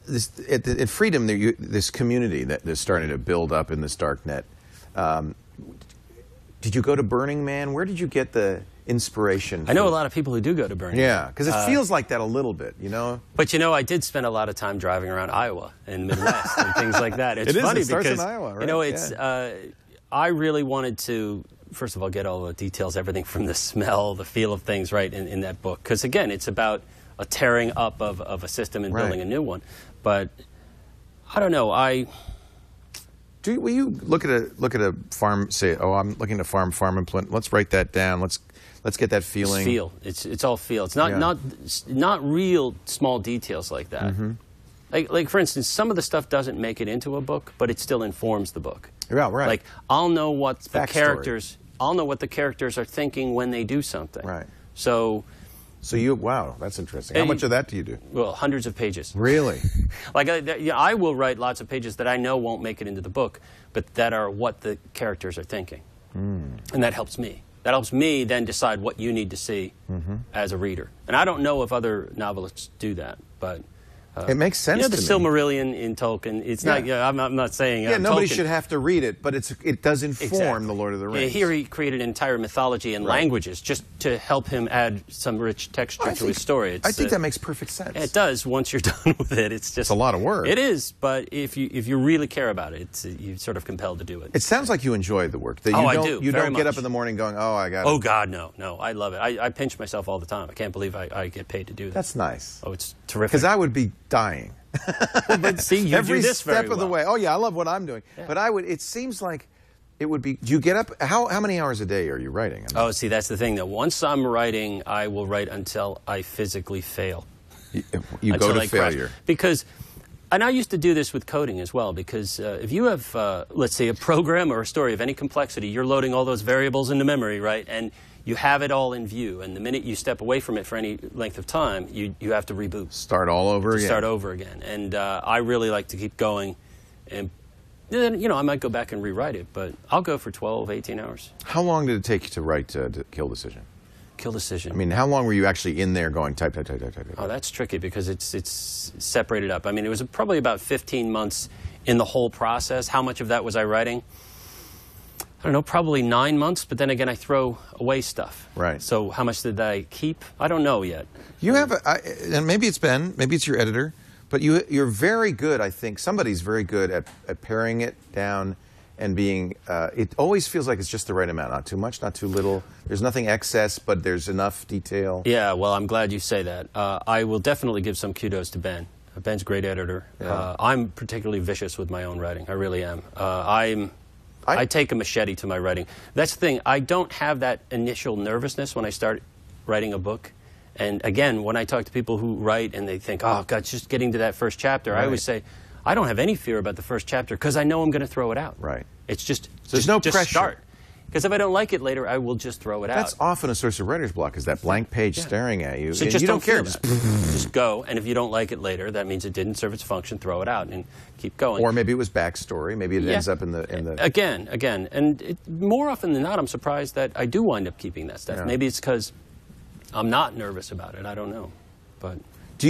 Freedom, this community that is starting to build up in this dark net. Did you go to Burning Man? Where did you get the inspiration? I know a lot of people who do go to Burning Man. Yeah, because it feels like that a little bit, you know? But, you know, I did spend a lot of time driving around Iowa and the Midwest and things like that. It's funny it starts because, in Iowa, right? you know, it's, I really wanted to, first of all, get all the details, everything from the smell, the feel of things, right, in that book. Because, again, it's about a tearing up of a system and building a new one. But, I don't know, Will you look at a farm, say, oh, I'm looking to farm implement. Let's write that down. Let's get that feeling. It's feel. It's all feel. It's not real small details like that. Like for instance, some of the stuff doesn't make it into a book, but it still informs the book. Yeah, right. Like I'll know what the backstory. I'll know what the characters are thinking when they do something. Right. So wow, that's interesting. How much of that do you do? Well, hundreds of pages. Really? Like I will write lots of pages that I know won't make it into the book, but that are what the characters are thinking. And that helps me. That helps me then decide what you need to see as a reader. And I don't know if other novelists do that, but it makes sense to me. The to me. Silmarillion in Tolkien, it's not, I'm not saying nobody Tolkien should have to read it, but it does inform the Lord of the Rings. Here he created an entire mythology and languages just to help him add some rich texture to his story. I think that makes perfect sense. It does once you're done with it. It's a lot of work. It is, but if you really care about it, you're sort of compelled to do it. It sounds like you enjoy the work. I do. You very don't get much. up in the morning going, oh, I got it. Oh, God, no. I love it. I pinch myself all the time. I can't believe I get paid to do that. That's nice. Oh, it's terrific. Because I would be dying. But see, you every do this step very of the well. way. Oh yeah, I love what I'm doing. Yeah. But it seems like it would be. Do you get up? How many hours a day are you writing? Oh, see, that's the thing. That once I'm writing, I will write until I physically fail. You go to failure. Because, and I used to do this with coding as well. Because if you have, let's say, a program or a story of any complexity, you're loading all those variables into memory, right? And you have it all in view, and the minute you step away from it for any length of time, you have to reboot. Start all over again. Start over again. And I really like to keep going. And then, you know, I might go back and rewrite it, but I'll go for 12, 18 hours. How long did it take you to write to Kill Decision? Kill Decision. I mean, how long were you actually in there going type? Oh, that's tricky because it's separated up. I mean, it was probably about 15 months in the whole process. How much of that was I writing? I don't know, probably 9 months, but then again, I throw away stuff. Right. So how much did I keep? I don't know yet. You have, and maybe it's Ben, maybe it's your editor, but you're very good, I think, somebody's very good at paring it down and being, it always feels like it's just the right amount, not too much, not too little. There's nothing excess, but there's enough detail. Yeah, well, I'm glad you say that. I will definitely give some kudos to Ben. Ben's a great editor. Yeah. I'm particularly vicious with my own writing. I really am. I take a machete to my writing. That's the thing. I don't have that initial nervousness when I start writing a book. And again, when I talk to people who write and they think, oh, God, it's just getting to that first chapter, right. I always say, I don't have any fear about the first chapter because I know I'm going to throw it out. Right. It's just, so there's no just pressure. Start. Because if I don't like it later, I will just throw it out. That's often a source of writer's block, is that blank page staring at you. So and just you don't care. Just go, and if you don't like it later, that means it didn't serve its function, throw it out and keep going. Or maybe it was backstory. Maybe it ends up in the... Again. And more often than not, I'm surprised that I do wind up keeping that stuff. Yeah. Maybe it's because I'm not nervous about it. I don't know. But...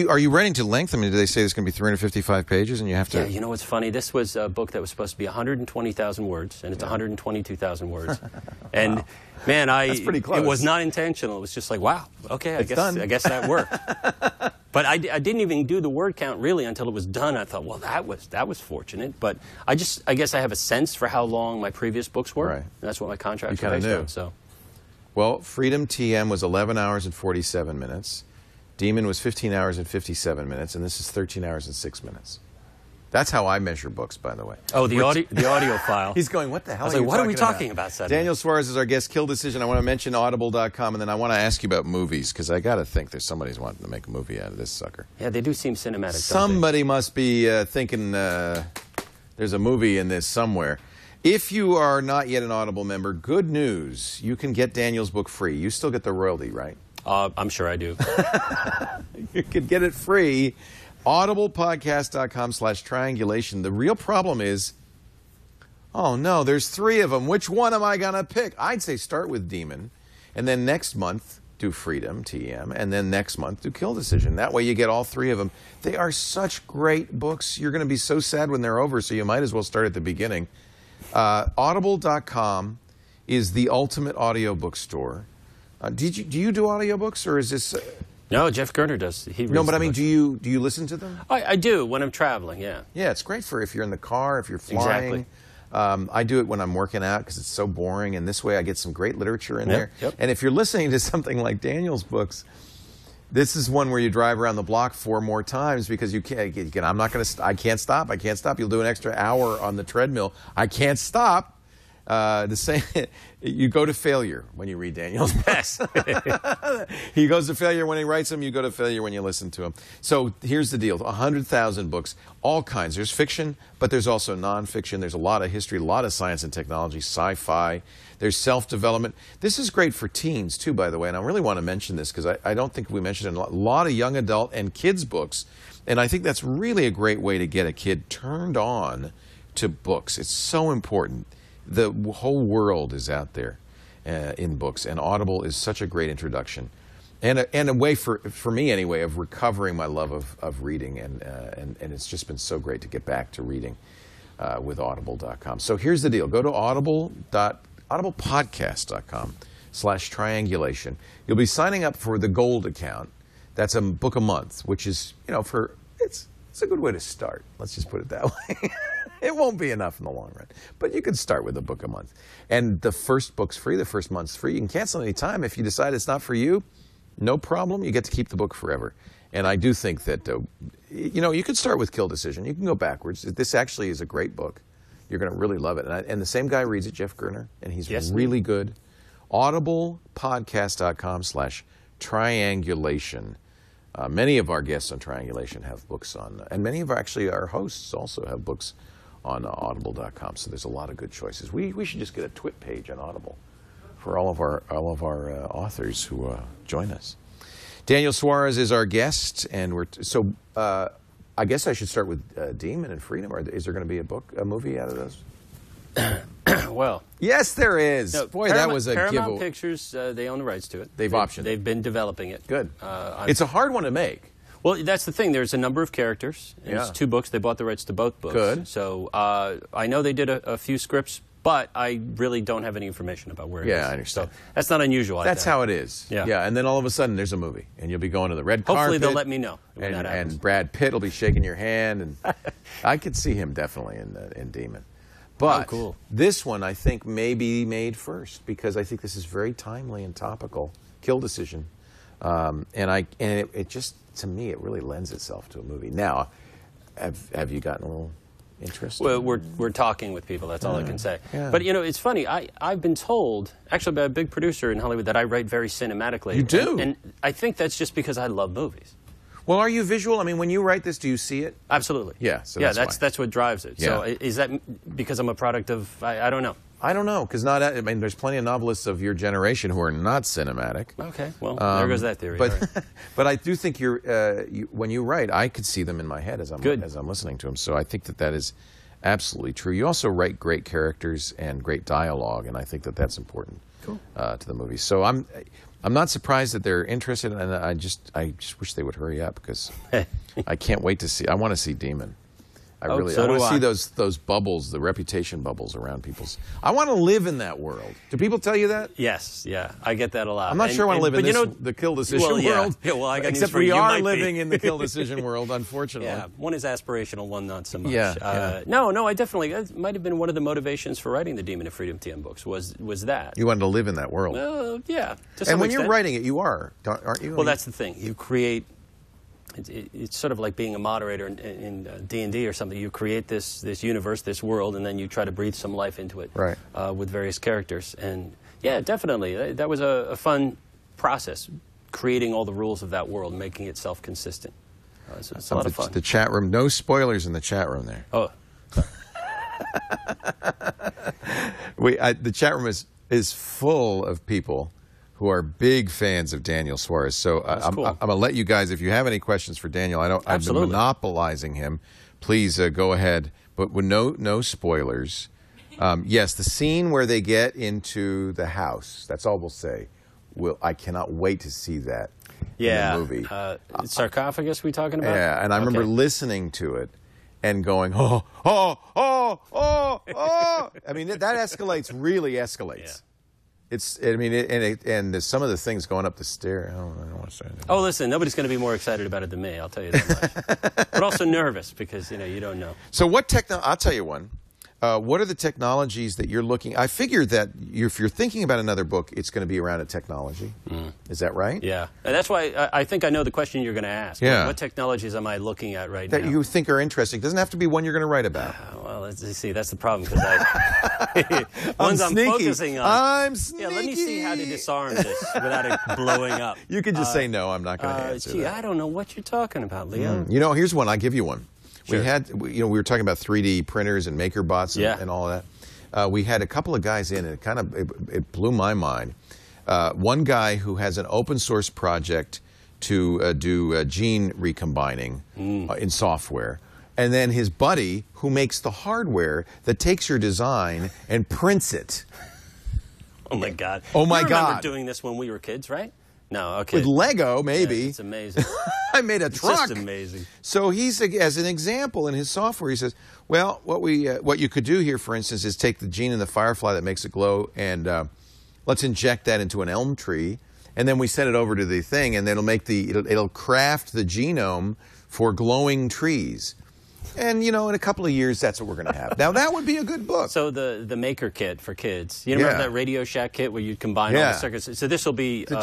Are you writing to length? I mean, do they say there's going to be 355 pages and you have to... Yeah, you know what's funny? This was a book that was supposed to be 120,000 words, and it's 122,000 words. And, wow. Man, That's pretty close. It was not intentional. It was just like, wow, okay, I guess that worked. But I didn't even do the word count, really, until it was done. I thought, well, that was fortunate. But I guess I have a sense for how long my previous books were. Right. That's what my contracts You were based kinda knew. on. So. Well, Freedom TM was 11 hours and 47 minutes. Daemon was 15 hours and 57 minutes, and this is 13 hours and 6 minutes. That's how I measure books, by the way. Oh, the audio file. He's going, what the hell I was are like, you what are we talking talking about suddenly? Daniel Suarez is our guest. Kill Decision. I want to mention Audible.com, and then I want to ask you about movies, because I got to think there's somebody's wanting to make a movie out of this sucker. Yeah, they do seem cinematic, Somebody must be thinking there's a movie in this somewhere. If you are not yet an Audible member, good news. You can get Daniel's book free. You still get the royalty, right? I'm sure I do. You can get it free. audiblepodcast.com/triangulation. The real problem is, oh no, there's 3 of them. Which one am I going to pick? I'd say start with Daemon, and then next month do Freedom, TM, and then next month do Kill Decision. That way you get all 3 of them. They are such great books. You're going to be so sad when they're over, so you might as well start at the beginning. Audible.com is the ultimate audiobook store. Do you do audiobooks, or is this... No, Jeff Gerner does. He No, but I mean, do you listen to them? I do when I'm traveling, yeah. Yeah, it's great for if you're in the car, if you're flying. Exactly. I do it when I'm working out because it's so boring, and this way I get some great literature in there. Yep. And if you're listening to something like Daniel's books, this is one where you drive around the block 4 more times because you can't. I can't stop. I can't stop. You'll do an extra hour on the treadmill. I can't stop. You go to failure when you read Daniel's books. He goes to failure when he writes them. You go to failure when you listen to him. So here's the deal: 100,000 books, all kinds. There's fiction, but there's also nonfiction. There's a lot of history, a lot of science and technology, sci-fi. There's self-development. This is great for teens too, by the way. And I really want to mention this because I don't think we mentioned it. A lot of young adult and kids books, and I think that's really a great way to get a kid turned on to books. It's so important. The whole world is out there in books, and Audible is such a great introduction, and a way for me anyway of recovering my love of reading, and it's just been so great to get back to reading with Audible.com. So here's the deal: go to audiblepodcast.com/triangulation. You'll be signing up for the Gold account. That's a book a month, which is it's a good way to start. Let's just put it that way. It won't be enough in the long run, but you can start with a book a month. And the first book's free, the first month's free. You can cancel any time. If you decide it's not for you, no problem. You get to keep the book forever. And I do think that, you could start with Kill Decision. You can go backwards. This actually is a great book. You're going to really love it. And the same guy reads it, Jeff Gerner, and he's really good. audiblepodcast.com/triangulation. Many of our guests on Triangulation have books on, and many of our hosts also have books on audible.com. So there's a lot of good choices. We should just get a TWiT page on Audible for all of our authors who join us. Daniel Suarez is our guest, and I guess I should start with Daemon and Freedom. Or is there going to be a movie out of those? Well, yes, there is. No, Boy, that was a Paramount giveaway. Pictures, they own the rights to it. They've optioned it. They've been developing it. Good. It's a hard one to make. Well, that's the thing. There's a number of characters. And It's 2 books. They bought the rights to both books. Good. So I know they did a few scripts, but I really don't have any information about where it is. Yeah, I understand. So that's not unusual. That's how it is. Yeah. And then all of a sudden there's a movie, and you'll be going to the red carpet. Hopefully they'll let me know when that happens. And Brad Pitt will be shaking your hand, and I could see him definitely in Daemon. But cool. This one I think may be made first because I think this is very timely and topical. Kill Decision, and it just, to me, it really lends itself to a movie. Now, have you gotten a little interest? Well, we're talking with people. That's all I can say. Yeah. But it's funny. I've been told, actually by a big producer in Hollywood, that I write very cinematically. You do, and I think that's just because I love movies. Well, are you visual? I mean, when you write this, do you see it? Absolutely. Yeah. So that's what drives it. Yeah. So is that because I'm a product of? I don't know. I don't know, because I mean, there's plenty of novelists of your generation who are not cinematic. Okay, well, there goes that theory. But, All right. but I do think when you write, I could see them in my head as I'm listening to them. So I think that is absolutely true. You also write great characters and great dialogue, and I think that that's important to the movie. So I'm not surprised that they're interested, and I just wish they would hurry up because I can't wait to see. I want to see Daemon. I want to see those bubbles, the reputation bubbles around people's. I want to live in that world. Do people tell you that? Yes, yeah, I get that a lot. I'm not sure I want to live in the kill decision world. Yeah, well, I got except we are living in the kill decision world, unfortunately. Yeah, one is aspirational, one not so much. Yeah, No, I definitely. It might have been one of the motivations for writing the Demon of Freedom TM books was that. You wanted to live in that world. Yeah. And when you're writing it, you are, aren't you? Well, that's the thing. You create. It's sort of like being a moderator in D&D or something. You create this universe, this world, and then you try to breathe some life into it with various characters. And yeah, definitely, that was a fun process, creating all the rules of that world, making it self-consistent. It's a lot of fun. The chat room, no spoilers in the chat room there. Oh. The chat room is full of people who are big fans of Daniel Suarez. So I'm going to let you guys, if you have any questions for Daniel, I've been monopolizing him. Please go ahead, but with no spoilers. Yes, the scene where they get into the house, that's all we'll say. I cannot wait to see that in the movie. Sarcophagus we talking about? Yeah, and I remember listening to it and going, oh. I mean, that really escalates. Yeah. And there's some of the things going up the stair. I don't want to say anything. Oh, listen, nobody's going to be more excited about it than me. I'll tell you that much. But also nervous because you don't know. So I'll tell you one. What are the technologies that you're looking? I figured that if you're thinking about another book, it's going to be around a technology. Is that right? Yeah, and that's why I think I know the question you're going to ask. Yeah. What technologies am I looking at right now? That you think are interesting. It doesn't have to be one you're going to write about. Well, let's see. That's the problem because ones I'm focusing on. I'm sneaky. Yeah, let me see how to disarm this without it blowing up. You could just say no. I'm not going to answer that. I don't know what you're talking about, Leo. Here's one. I'll give you one. Sure. We were talking about 3D printers and MakerBots and all of that. We had a couple of guys in, and it blew my mind. One guy who has an open source project to do gene recombining in software, and then his buddy who makes the hardware that takes your design and prints it. Oh my God! Oh my God! God! You remember doing this when we were kids, right? No, okay. With Lego, maybe. Yeah, it's amazing. I made a truck. It's just amazing. So he's, as an example in his software, he says, well, what you could do here, for instance, is take the gene in the firefly that makes it glow, and let's inject that into an elm tree, and then we send it over to the thing, and it'll craft the genome for glowing trees. And, in a couple of years, that's what we're going to have. Now, that would be a good book. So the Maker Kit for kids. You remember that Radio Shack kit where you combine all the circuits? So this will be the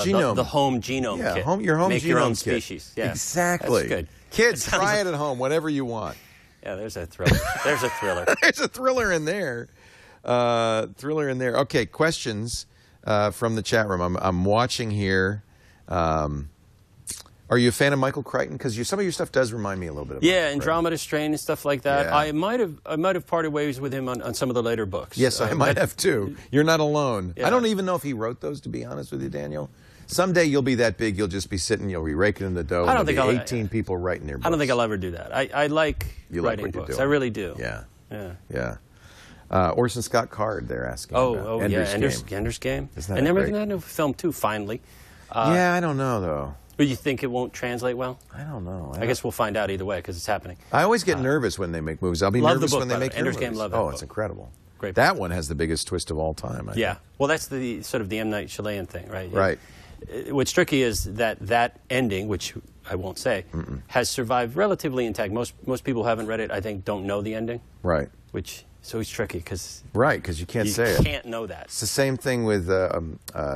home genome kit. Your home Make genome your own kit. Species. Yeah. Exactly. That's good. Kids, try it at home, whatever you want. Yeah, there's a thriller. There's a thriller. There's a thriller in there. Okay, questions from the chat room. I'm watching here. Are you a fan of Michael Crichton? Because some of your stuff does remind me a little bit of Andromeda Strain and stuff like that. Yeah. I might have parted ways with him on some of the later books. Yes, I might have too. You're not alone. Yeah. I don't even know if he wrote those, to be honest with you, Daniel. Someday you'll be that big, you'll just be sitting, you'll be raking in the dough. I don't think 18 people writing their books. I don't think I'll ever do that. I like writing books. I really do. Yeah. Orson Scott Card, they're asking about. Ender's Game. Isn't that and they're great? making that new film too, finally. I don't know, though. But you think it won't translate well? I don't know. I guess we'll find out either way because it's happening. I always get nervous when they make movies. I'll be nervous when they make Ender's Game. Love that book. It's incredible. Great. That one has the biggest twist of all time. I think. Well, that's the sort of the M. Night Shyamalan thing, right? Right. What's tricky is that ending, which I won't say, has survived relatively intact. Most people who haven't read it, I think, don't know the ending. Right. So it's tricky because you can't say it. You can't know that. It's the same thing with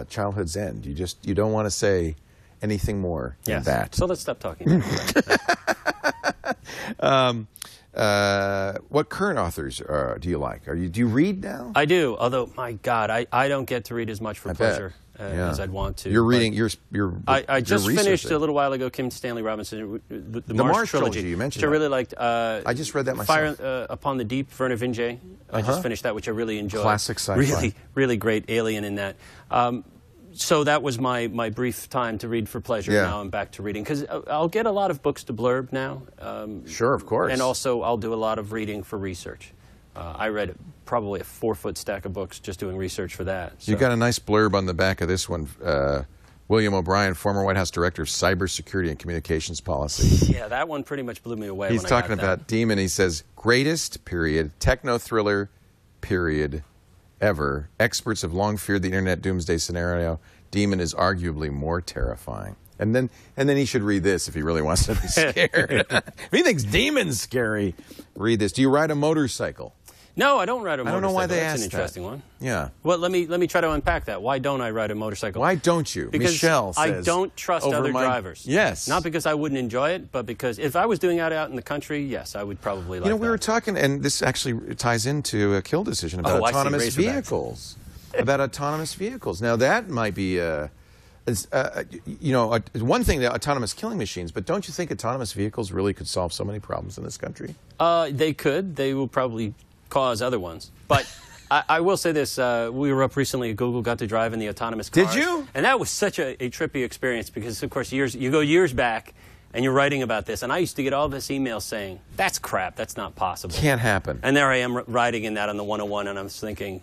Childhood's End. You don't want to say anything more than that. So let's stop talking. What current authors do you like? Do you read now? I do, although, my God, I don't get to read as much for pleasure as I'd want to. You're reading, I just finished a little while ago Kim Stanley Robinson, the Mars trilogy, you mentioned which I really liked. I just read that myself. Fire Upon the Deep, Vernor Vinge. I just finished that, which I really enjoyed. Classic sci-fi. Really, really great alien in that. So that was my brief time to read for pleasure. Yeah. Now I'm back to reading, because I'll get a lot of books to blurb now. Sure, of course. And also I'll do a lot of reading for research. I read probably a 4-foot stack of books just doing research for that. So. You got a nice blurb on the back of this one. William O'Brien, former White House Director of Cybersecurity and Communications Policy. Yeah, that one pretty much blew me away. He's talking about Daemon. He says, greatest, period, techno-thriller, period, ever. Experts have long feared the internet doomsday scenario. Daemon is arguably more terrifying. And then he should read this if he really wants to be scared. If he thinks Daemon's scary, read this. Do you ride a motorcycle? No, I don't ride a motorcycle. I don't know why they That's asked an interesting one. Yeah. Well, let me try to unpack that. Why don't I ride a motorcycle? Why don't you? Because Michelle says, I don't trust other drivers. Yes. Not because I wouldn't enjoy it, but because if I was doing it out in the country, yes, I would probably like that. We were talking, and this actually ties into a Kill Decision about autonomous vehicles. About autonomous vehicles. Now, that might be one thing, the autonomous killing machines, but don't you think autonomous vehicles really could solve so many problems in this country? They could. They will probably cause other ones. But I will say this. We were up recently at Google, got to drive in the autonomous cars. Did you? And that was such a trippy experience because, of course, you go years back and you're writing about this. And I used to get all this email saying, that's crap. That's not possible. Can't happen. And there I am riding in that on the 101, and I'm thinking,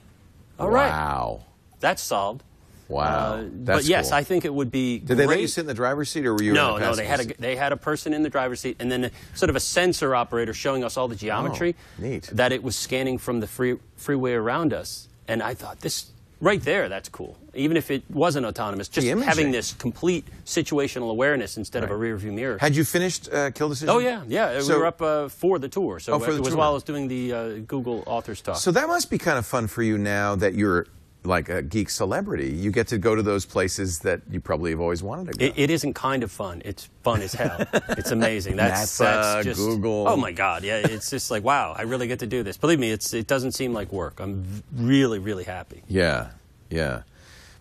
all right. Wow. That's solved. Wow. But yes, cool. I think it would be Did they let you sit in the driver's seat, or were you in the passenger seat? They had a person in the driver's seat, and then sort of a sensor operator showing us all the geometry. Neat. That it was scanning from the freeway around us. And I thought, this right there, that's cool. Even if it wasn't autonomous, just having this complete situational awareness instead of a rear view mirror. Had you finished Kill Decision? Oh, yeah. Yeah, we were up for the tour. So it was while I was doing the Google Authors Talk. So that must be kind of fun for you now that you're like a geek celebrity. You get to go to those places that you probably have always wanted to go. It isn't kind of fun. It's fun as hell. It's amazing. That's just Google. Oh my God! Yeah, it's just like, wow, I really get to do this. Believe me, it doesn't seem like work. I'm really, really happy. Yeah, yeah.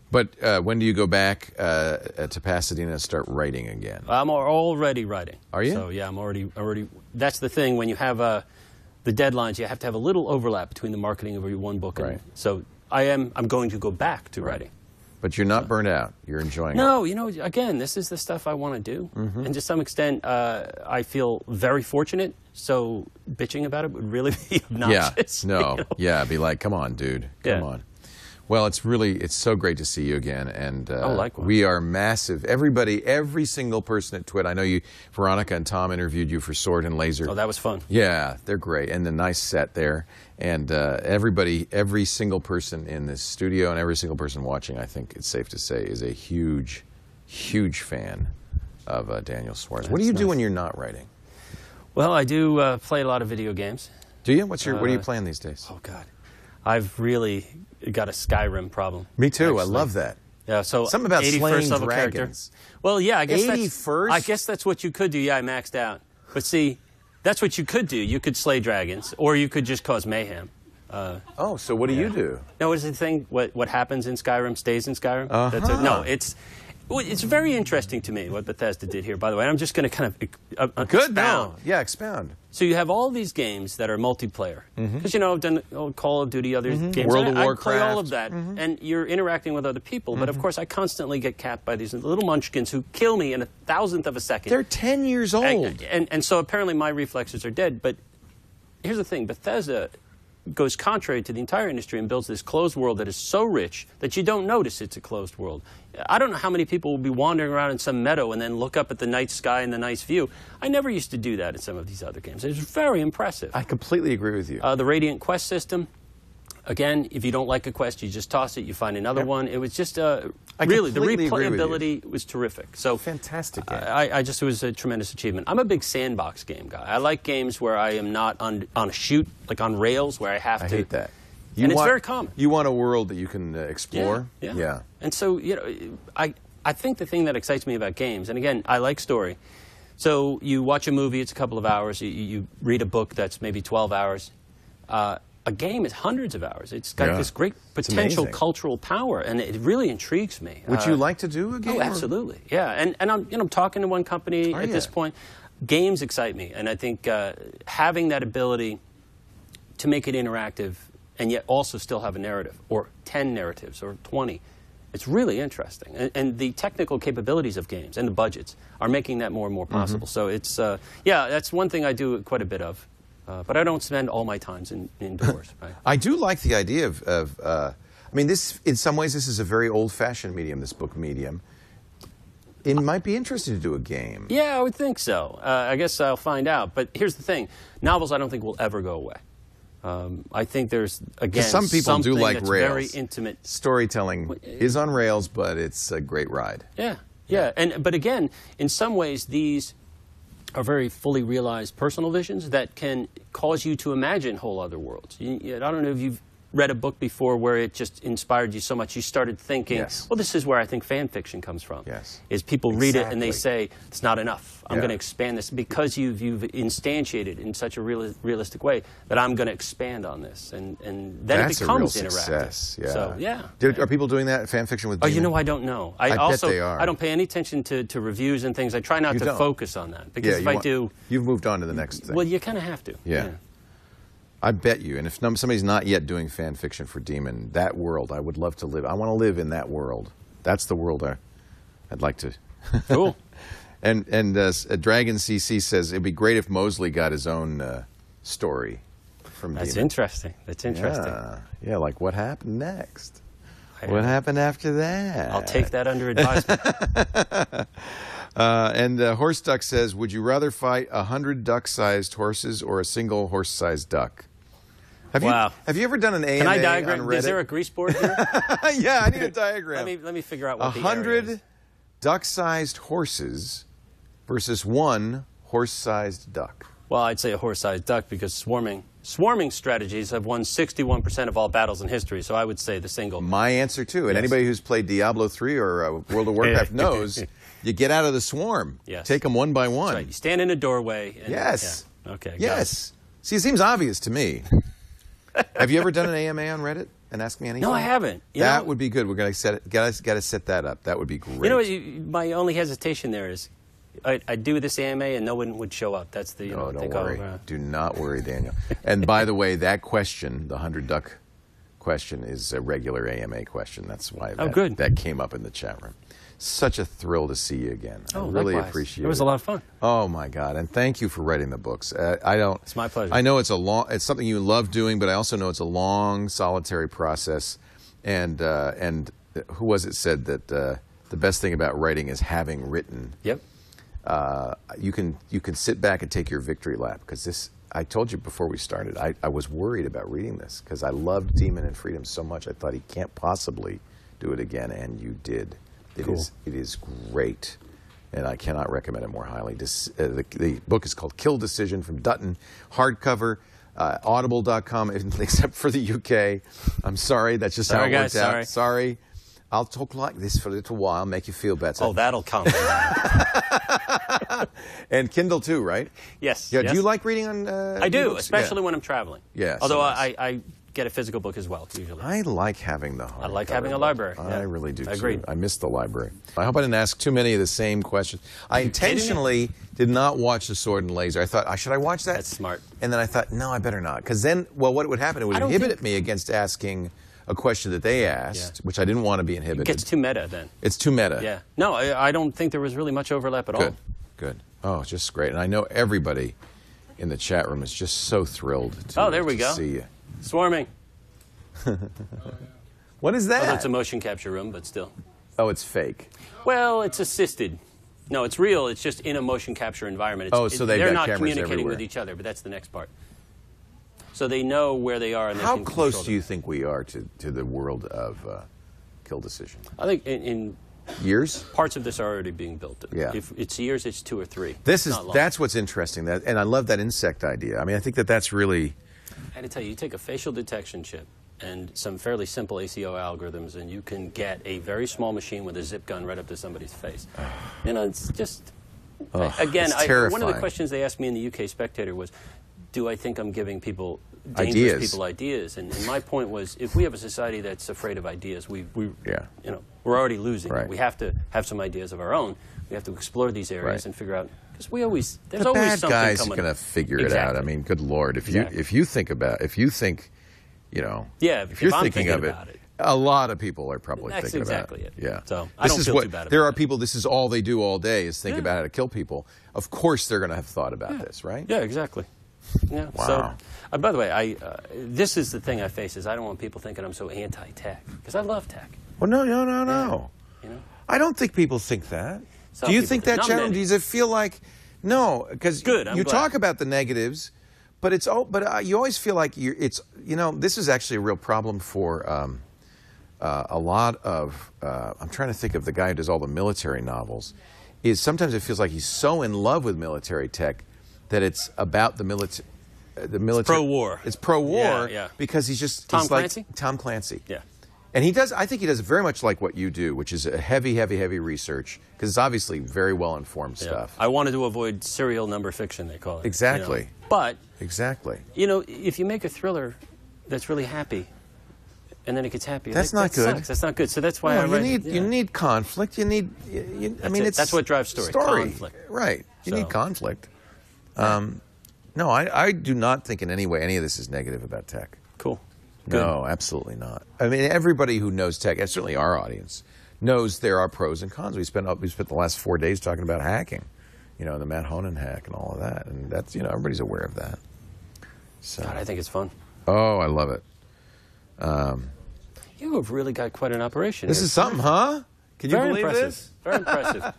But when do you go back to Pasadena and start writing again? I'm already writing. Are you? So yeah, I'm already. That's the thing. When you have the deadlines, you have to have a little overlap between the marketing of your one book. And so I'm going to go back to writing. But you're not burnt out. You're enjoying it. No, again, this is the stuff I want to do. And to some extent, I feel very fortunate. So bitching about it would really be obnoxious. Yeah, no. Yeah, be like, come on, dude. Come on. Well, it's so great to see you again, and likewise. We are massive. Every single person at TWiT. I know Veronica and Tom interviewed you for Sword and Laser. Oh, that was fun. Yeah, they're great, and the nice set there. And every single person in this studio and every single person watching, I think it's safe to say, is a huge, huge fan of Daniel Suarez. What do you do when you're not writing? Well, I do play a lot of video games. Do you? What are you playing these days? Oh God, I've really got a Skyrim problem. Me too. Actually. I love that. Yeah, so something about slaying level dragons. Character. Well, yeah, I guess 81st? I guess that's what you could do. Yeah, I maxed out. But see, that's what you could do. You could slay dragons, or you could just cause mayhem. So what do you do? No, what is the thing? What happens in Skyrim stays in Skyrim? No, it's very interesting to me what Bethesda did here, by the way. I'm just going to kind of Good, expound. no. Yeah, expound. So you have all these games that are multiplayer. Because, I've done Call of Duty, other games. World of Warcraft. I play all of that, and you're interacting with other people. But, of course, I constantly get capped by these little munchkins who kill me in a thousandth of a second. They're 10 years old. And so apparently my reflexes are dead. But here's the thing. Bethesda goes contrary to the entire industry and builds this closed world that is so rich that you don't notice it's a closed world. I don't know how many people will be wandering around in some meadow and then look up at the night sky and the nice view. I never used to do that in some of these other games. It's very impressive. I completely agree with you. The Radiant Quest system, again, if you don't like a quest, you just toss it, you find another one. It was just, really, the replayability was terrific. So fantastic game. It was a tremendous achievement. I'm a big sandbox game guy. I like games where I am not on a shoot, like on rails, where I have to. I hate that. It's very common. You want a world that you can explore? Yeah. And so, I think the thing that excites me about games, and again, I like story. So you watch a movie, it's a couple of hours. You read a book that's maybe 12 hours. A game is hundreds of hours. It's got this great potential cultural power, and it really intrigues me. Would you like to do a game? Oh, absolutely. Yeah, and I'm talking to one company at this point. Games excite me, and I think having that ability to make it interactive and yet also still have a narrative, or 10 narratives, or 20, it's really interesting. And the technical capabilities of games and the budgets are making that more and more possible. So it's, yeah, that's one thing I do quite a bit of. But I don't spend all my time indoors. Right? I do like the idea of I mean, this, in some ways, this is a very old-fashioned medium, this book medium. It might be interesting to do a game. Yeah, I would think so. I guess I'll find out. But here's the thing. Novels I don't think will ever go away. I think there's, again, some people do like that's rails. very intimate. Storytelling is on rails, but it's a great ride. Yeah, yeah. But again, in some ways, these are very fully realized personal visions that can cause you to imagine whole other worlds. I don't know if you've read a book before where it just inspired you so much you started thinking, well, this is where I think fan fiction comes from. Is people read it and they say, it's not enough. I'm going to expand this because you've instantiated in such a realistic way that I'm going to expand on this. And then that's it becomes a real success. interactive. So, yeah. Are people doing that, fan fiction with Daemon? Oh, you know, I don't know. I bet they are. I don't pay any attention to reviews and things. I try not to focus on that. Because if I do... You've moved on to the next thing. Well, you kind of have to. Yeah. I bet you, and if somebody's not yet doing fan fiction for Daemon, that world, I would love to live. I want to live in that world. That's the world I'd like to. Cool. And Dragon CC says it'd be great if Mosley got his own story from Daemon. That's interesting. That's interesting. Yeah, like what happened next? What happened after that? I'll take that under advisement. Horse Duck says, would you rather fight 100 duck-sized horses or a single horse-sized duck? Have you ever done an AMA? Can I diagram? On Reddit? Is there a grease board here? Yeah, I need a diagram. Let me figure out what 100 duck-sized horses versus one horse-sized duck. Well, I'd say a horse-sized duck because swarming strategies have won 61% of all battles in history, so I would say the single. My answer, too. And anybody who's played Diablo 3 or World of Warcraft knows you get out of the swarm. Take them one by one. That's right. You stand in a doorway. And, yes. Yeah. Okay. Yes. See, it seems obvious to me. Have you ever done an AMA on Reddit and Ask Me Anything? No, I haven't. That would be good. We're going to got to set that up. That would be great. You know, my only hesitation there is I'd do this AMA and no one would show up. That's the no, don't worry. Do not worry, Daniel. And by the way, that question, the 100 duck question, is a regular AMA question. That's why that came up in the chat room. Such a thrill to see you again. I really appreciate it. It was a lot of fun. Oh my God! And thank you for writing the books. It's my pleasure. I know it's something you love doing, but I also know it's a long, solitary process. And who was it said that the best thing about writing is having written? Yep. You can sit back and take your victory lap because this. I told you before we started. I was worried about reading this because I loved Daemon and Freedom so much. I thought he can't possibly do it again, and you did. It is great, and I cannot recommend it more highly. The book is called Kill Decision from Dutton, hardcover, audible.com, except for the UK. I'm sorry, that's just how it worked out. Sorry. I'll talk like this for a little while, make you feel better. Oh, that'll come. And Kindle too, right? Yes. Yeah. Do you like reading on I do, especially when I'm traveling. Yes. Although I get a physical book as well, usually. I like having the hardcover. I like having a library. I really do, Agreed. too. I miss the library. I hope I didn't ask too many of the same questions. I intentionally did not watch The Sword and Laser. I thought, should I watch that? That's smart. And then I thought, no, I better not. Because then, well, what would happen? It would inhibit me against asking a question that they asked, which I didn't want to be inhibited. It gets too meta then. It's too meta. Yeah. No, I don't think there was really much overlap at all. Good. Oh, it's just great. And I know everybody in the chat room is just so thrilled to see you. Swarming. What is that? Although it's a motion capture room, but still. Oh, it's fake. Well, it's assisted. No, it's real. It's just in a motion capture environment. So they're not communicating with each other, but that's the next part. So they know where they are. And how close do you think we are to the world of Kill Decision? I think in years? Parts of this are already being built. Yeah. If it's years, it's 2 or 3. That's what's interesting. And I love that insect idea. I mean, I think that's really. I had to tell you, you take a facial detection chip and some fairly simple ACO algorithms, and you can get a very small machine with a zip gun right up to somebody's face. You know, it's just, Again, it's one of the questions they asked me in the UK Spectator was, do I think I'm giving dangerous people ideas? And my point was, if we have a society that's afraid of ideas, we're already losing. Right. We have to have some ideas of our own. We have to explore these areas and figure out, because there's the always bad something guys coming. are going to figure it Exactly. out. I mean, good Lord, if Exactly. you think, if you're I'm thinking of it, about it. a lot of people are probably That's thinking exactly about it. it. Yeah. So I don't feel too bad about There are it. people, this is all they do all day is think about how to kill people. Of course they're going to have thought about this, right? Yeah, exactly. Yeah. Wow. So, by the way, this is the thing I face is I don't want people thinking I'm so anti-tech, because I love tech. Well, no. You know? I don't don't think people think that. Some Do you people think do. that, Not Sharon? many. Does it feel like, no, because you talk about the negatives, but you always feel like this is actually a real problem for a lot of, I'm trying to think of the guy who does all the military novels, is sometimes it feels like he's so in love with military tech that it's about the military. It's pro-war. It's pro-war Yeah. because he's Clancy? like Tom Clancy. Yeah. And I think he does very much like what you do, which is a heavy research, because it's obviously very well-informed stuff. I wanted to avoid serial number fiction, they call it. Exactly. But, exactly. If you make a thriller that's really happy, and then it gets happy, that's not good. Sucks. That's not good. So that's why I write you need conflict. You need. That's what drives story. Conflict. Right. You need conflict. No, I do not think in any way any of this is negative about tech. Cool. No, absolutely not. I mean, everybody who knows tech, and certainly our audience, knows there are pros and cons. We spent the last 4 days talking about hacking, the Matt Honan hack and all of that, and that's everybody's aware of that. So God, I think it's fun. Oh, I love it. You have really got quite an operation. This is something, huh? Can you believe this? Very impressive.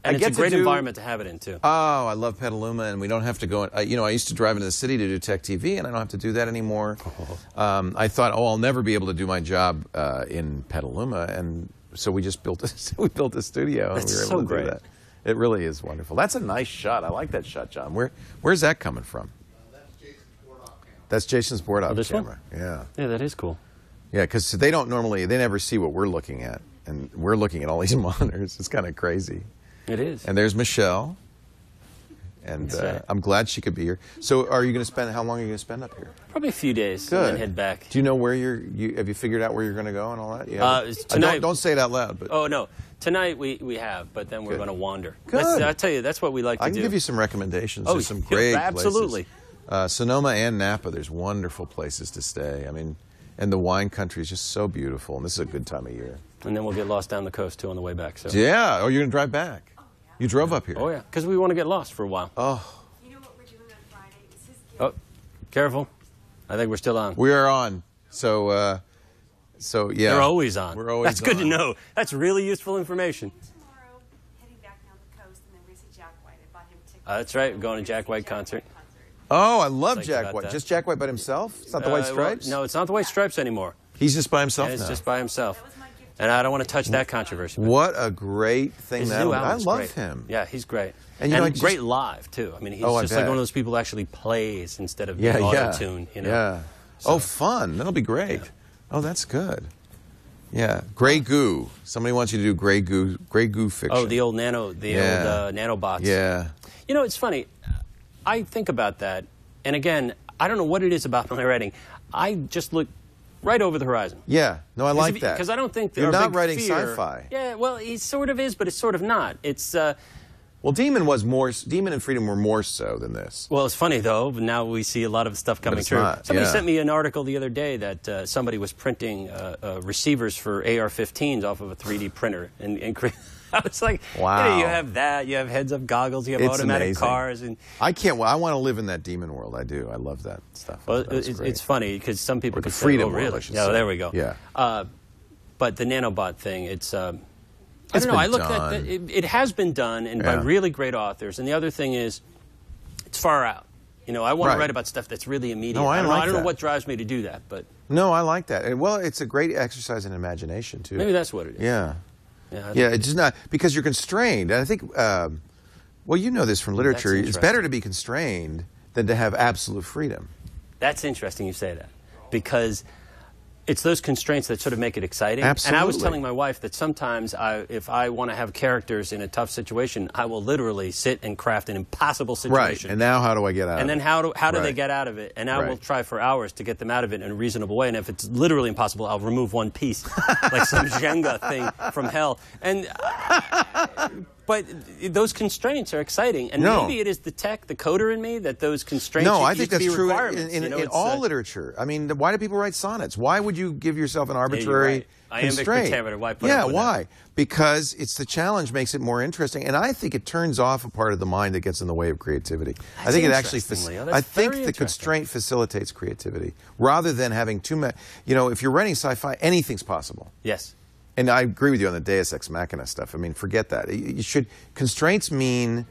And it's a great environment to have it in, too. Oh, I love Petaluma, and we don't have to go. I used to drive into the city to do Tech TV, and I don't have to do that anymore. I thought, I'll never be able to do my job in Petaluma, and so we just built a studio, and we were able to do that. It really is wonderful. That's a nice shot. I like that shot, John. Where's that coming from? That's Jason's board op camera. Yeah. Yeah, that is cool. Yeah, because they never see what we're looking at, and we're looking at all these monitors. It's kind of crazy. It is. And there's Michelle, and I'm glad she could be here. So how long are you going to spend up here? Probably a few days, Good. and then head back. Do you know where have you figured out where you're going to go and all that? Yeah. Tonight, don't say it out loud. But oh, no. Tonight we have, but then we're going to wander. Good. I tell you, that's what we like to do. I can give you some recommendations. Oh, There's some great absolutely. places. Sonoma and Napa, there's wonderful places to stay. I mean, and the wine country is just so beautiful, and this is a good time of year. And then we'll get lost down the coast, too, on the way back. So. Yeah. Oh, you're going to drive back? You drove up here? Oh, yeah, because we want to get lost for a while. Oh. You know what we're doing on Friday? This is Oh, careful. I think we're still on. We are on. So yeah. They're always on. We're always That's good to on. know. That's really useful information. tomorrow, heading back down the coast, and then we're going to see Jack White. I bought him tickets. That's right. We're going to Jack White concert. Oh, I love Psyched Jack about White. that. Just Jack White by himself? It's not the White Stripes? No, it's not the White Stripes anymore. He's just by himself And it's now. just by himself. And I don't want to touch that controversy. What a great thing His that new is. I album's love great. him. Yeah, he's great. And, great live, too. I mean, he's I just like bet. one of those people who actually plays instead of Yeah, auto-tune. Yeah. Oh, fun. That'll be great. Yeah. Oh, that's good. Yeah. Gray goo. Somebody wants you to do gray goo fiction. Oh, the old nanobots. Yeah. It's funny. I think about that, and again, I don't know what it is about my writing. I just look right over the horizon. Yeah. No, I like that. Because I don't think You're our not big writing fear- sci-fi. Yeah, well, he sort of is, but it's sort of not. It's Well, Daemon and Freedom were more so than this. well, it's funny though. Now we see a lot of stuff coming it's through. not, Somebody yeah. sent me an article the other day that somebody was printing receivers for AR-15s off of a 3D printer, and I was like, Wow. you have that, you have heads-up goggles, you have It's automatic amazing. cars, and I want to live in that Demon world. I do. I love that stuff. well, That's great. it's funny because some people Or the could say, freedom "Oh, world, really?" I should Yeah, say. there we go. Yeah. But the nanobot thing, it's I It's don't know. been I looked done. at it has been done, and by Yeah. really great authors. And the other thing is, it's far out. I want Right. to write about stuff that's really immediate. No, I don't like know that. what drives me to do that, but No, I like that. And, well, it's a great exercise in imagination, too. maybe that's what it is. Yeah. I Yeah, think- it's just not because you're constrained. And I think, well, you know this from literature. It's better to be constrained than to have absolute freedom. That's interesting you say that, because It's those constraints that sort of make it exciting. Absolutely. And I was telling my wife that sometimes if I want to have characters in a tough situation, I will literally sit and craft an impossible situation. Right. And now how do I get out of it? And then how do Right. they get out of it? And I will Right. try for hours to get them out of it in a reasonable way. And if it's literally impossible, I'll remove one piece, like some Jenga thing from hell. And but those constraints are exciting. And maybe it is the tech, the coder in me, that those constraints I think that's true in all literature. literature. I mean, why do people write sonnets? Why would you give yourself an arbitrary Iambic constraint? pentameter, why put Yeah, up with why? that? Because it's the challenge makes it more interesting, and I think it turns off a part of the mind that gets in the way of creativity. I think it actually, That's I think very the interesting. constraint facilitates creativity rather than having too much. You know, if you're writing sci-fi, anything's possible. Yes. And I agree with you on the Deus Ex Machina stuff. I mean, forget that. You should constraints mean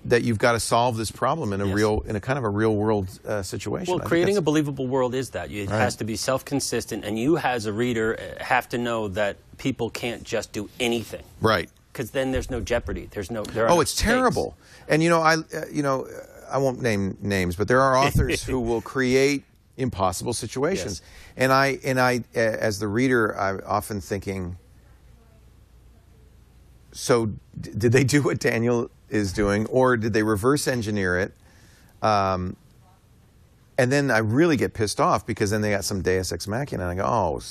that you've got to solve this problem in a kind of a real world situation. Well, creating a believable world is that. It has to be self-consistent, and you as a reader have to know that people can't just do anything. Right. Because then there's no jeopardy. There are Oh, no it's stakes. terrible. And I won't name names, but there are authors who will create impossible situations. Yes. And I, as the reader, I'm often thinking, so did they do what Daniel is doing, or did they reverse engineer it? And then I really get pissed off because then they got some Deus Ex Machina, and I go, oh,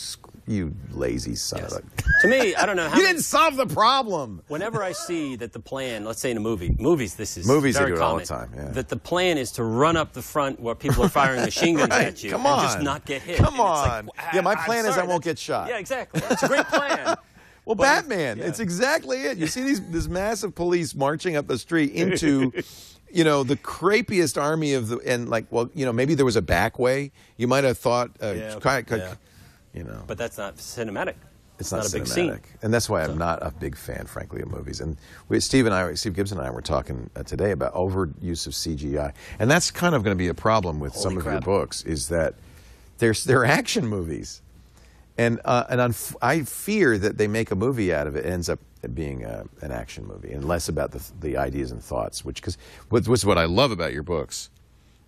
you lazy son of a... To me, I don't know how... You didn't solve the problem! Whenever I see that the plan, let's say in a movies, this is Movies, very they do it all the common, time, yeah. that the plan is to run up the front where people are firing machine guns Right, at you come and on. just not get hit. Come And it's like, on. Yeah, my plan is I won't get shot. Yeah, exactly. It's a great plan. Well, But Batman, it's exactly it. You see this massive police marching up the street into, the crapiest army of the, and maybe there was a back way. You might have thought, But that's not cinematic. It's not a big cinematic. scene. And that's why I'm not a big fan, frankly, of movies. And Steve Gibson and I were talking today about overuse of CGI. And that's kind of going to be a problem with some of your books, is that they're action movies. And I fear that they make a movie out of it. It ends up being an action movie and less about the ideas and thoughts. Because what I love about your books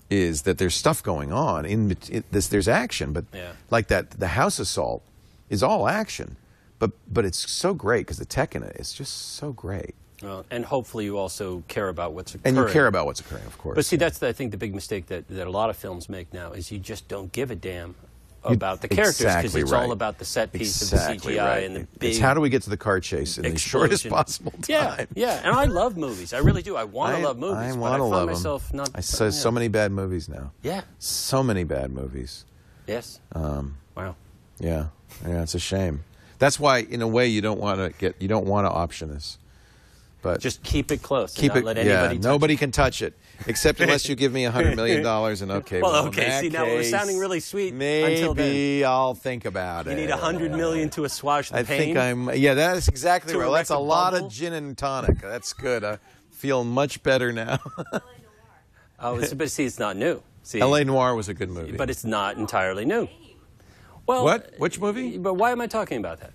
is that there's stuff going on. There's action, but like the house assault is all action. But it's so great because the tech in it is just so great. Well, and hopefully you also care about what's occurring. And you care about what's occurring, of course. But see, that's I think the big mistake that a lot of films make now is you just don't give a damn about the characters because it's all about the set piece of the CGI and the big. It's how do we get to the car chase in the shortest possible time? Yeah. And I love movies. I really do. I want to love movies. I but want to I find love myself them. not. I saw so many bad movies now. Yeah. So many bad movies. Yes. Wow. Yeah. It's a shame. That's why, in a way, you don't want to option this. But just keep it close. And not let anybody touch nobody it. can touch it, except unless you give me $100 million. And okay, well, in that see, now it was case, sounding really sweet. Maybe until then. I'll think about it. You need $100 million to assuage the pain. That's exactly right. That's a lot bubble. of gin and tonic. That's good. I feel much better now. But see, it's not new. See, L.A. Noire was a good movie. But it's not entirely new. Well, what? Which movie? But why am I talking about that?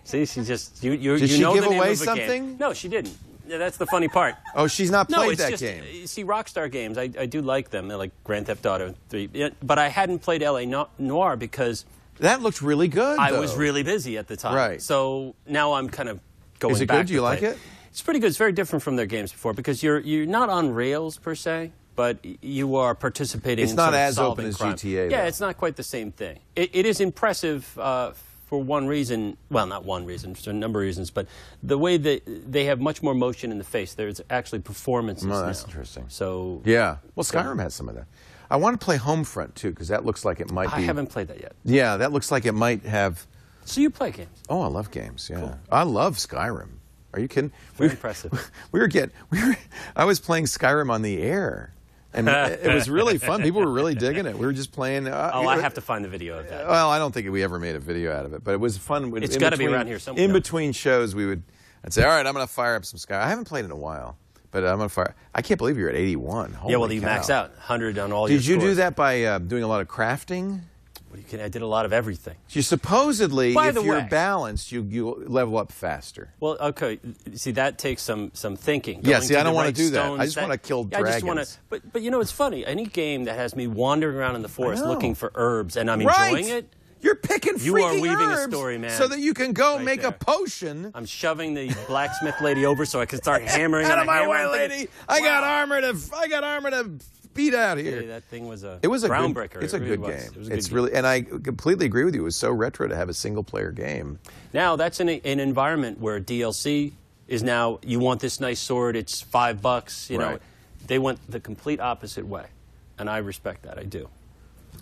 See, she just Did she know give the name away of a something? game. No, she didn't. Yeah, that's the funny part. Oh, she's not played it's that just, game. See, Rockstar games, I do like them. They're like Grand Theft Auto 3. But I hadn't played L.A. Noire because that looked really good. I was really busy at the time. Right. So now I'm kind of going back. Is it good? Do you like it? It's pretty good. It's very different from their games before because you're not on rails per se, but you are participating. It's in not sort of as open solving as crime. GTA. Yeah, though. it's not quite the same thing. It is impressive for one reason. Well, not one reason, for a number of reasons, but the way that they have much more motion in the face. There's actually performances now. That's interesting. So yeah, well, Skyrim has some of that. I want to play Homefront too because that looks like it might be. I haven't played that yet. Yeah, that looks like it might have. So you play games? Oh, I love games. Yeah, Cool. I love Skyrim. Are you kidding? Very impressive. I was playing Skyrim on the air, and it was really fun. People were really digging it. We were just playing. I have to find the video of that. Well, I don't think we ever made a video out of it, but it was fun. It's got to be around here somewhere. In between shows, I'd say, all right, I'm going to fire up some Skyrim. I haven't played it in a while, but I'm going to fire. I can't believe you're at 81. Holy yeah, well, you cow. max out 100 on all your Did you do scores. that by doing a lot of crafting? I did a lot of everything. You supposedly, By if the you're way- balanced, you level up faster. Well, okay. See, that takes some thinking. Yeah, Going see, to I don't the wanna right do that. stones, I just wanna kill Yeah, I just dragons. but you know, it's funny. Any game that has me wandering around in the forest know. looking for herbs and I'm Right. enjoying it, You're picking You are freaking weaving a herbs story, man. so that you can go Right make a there. potion. I'm shoving the blacksmith lady over so I can start hammering Out on of a my hammer way, and lady! thinking, I got wow. armor to beat out here. Hey, that thing was a It was a groundbreaker. Good, it's It a really good was. game. It was a good It's game. really, and I completely agree with you. It was so retro to have a single-player game. Now, that's in an environment where DLC is now, you want this nice sword, it's $5, you know. Right. They went the complete opposite way, and I respect that, I do.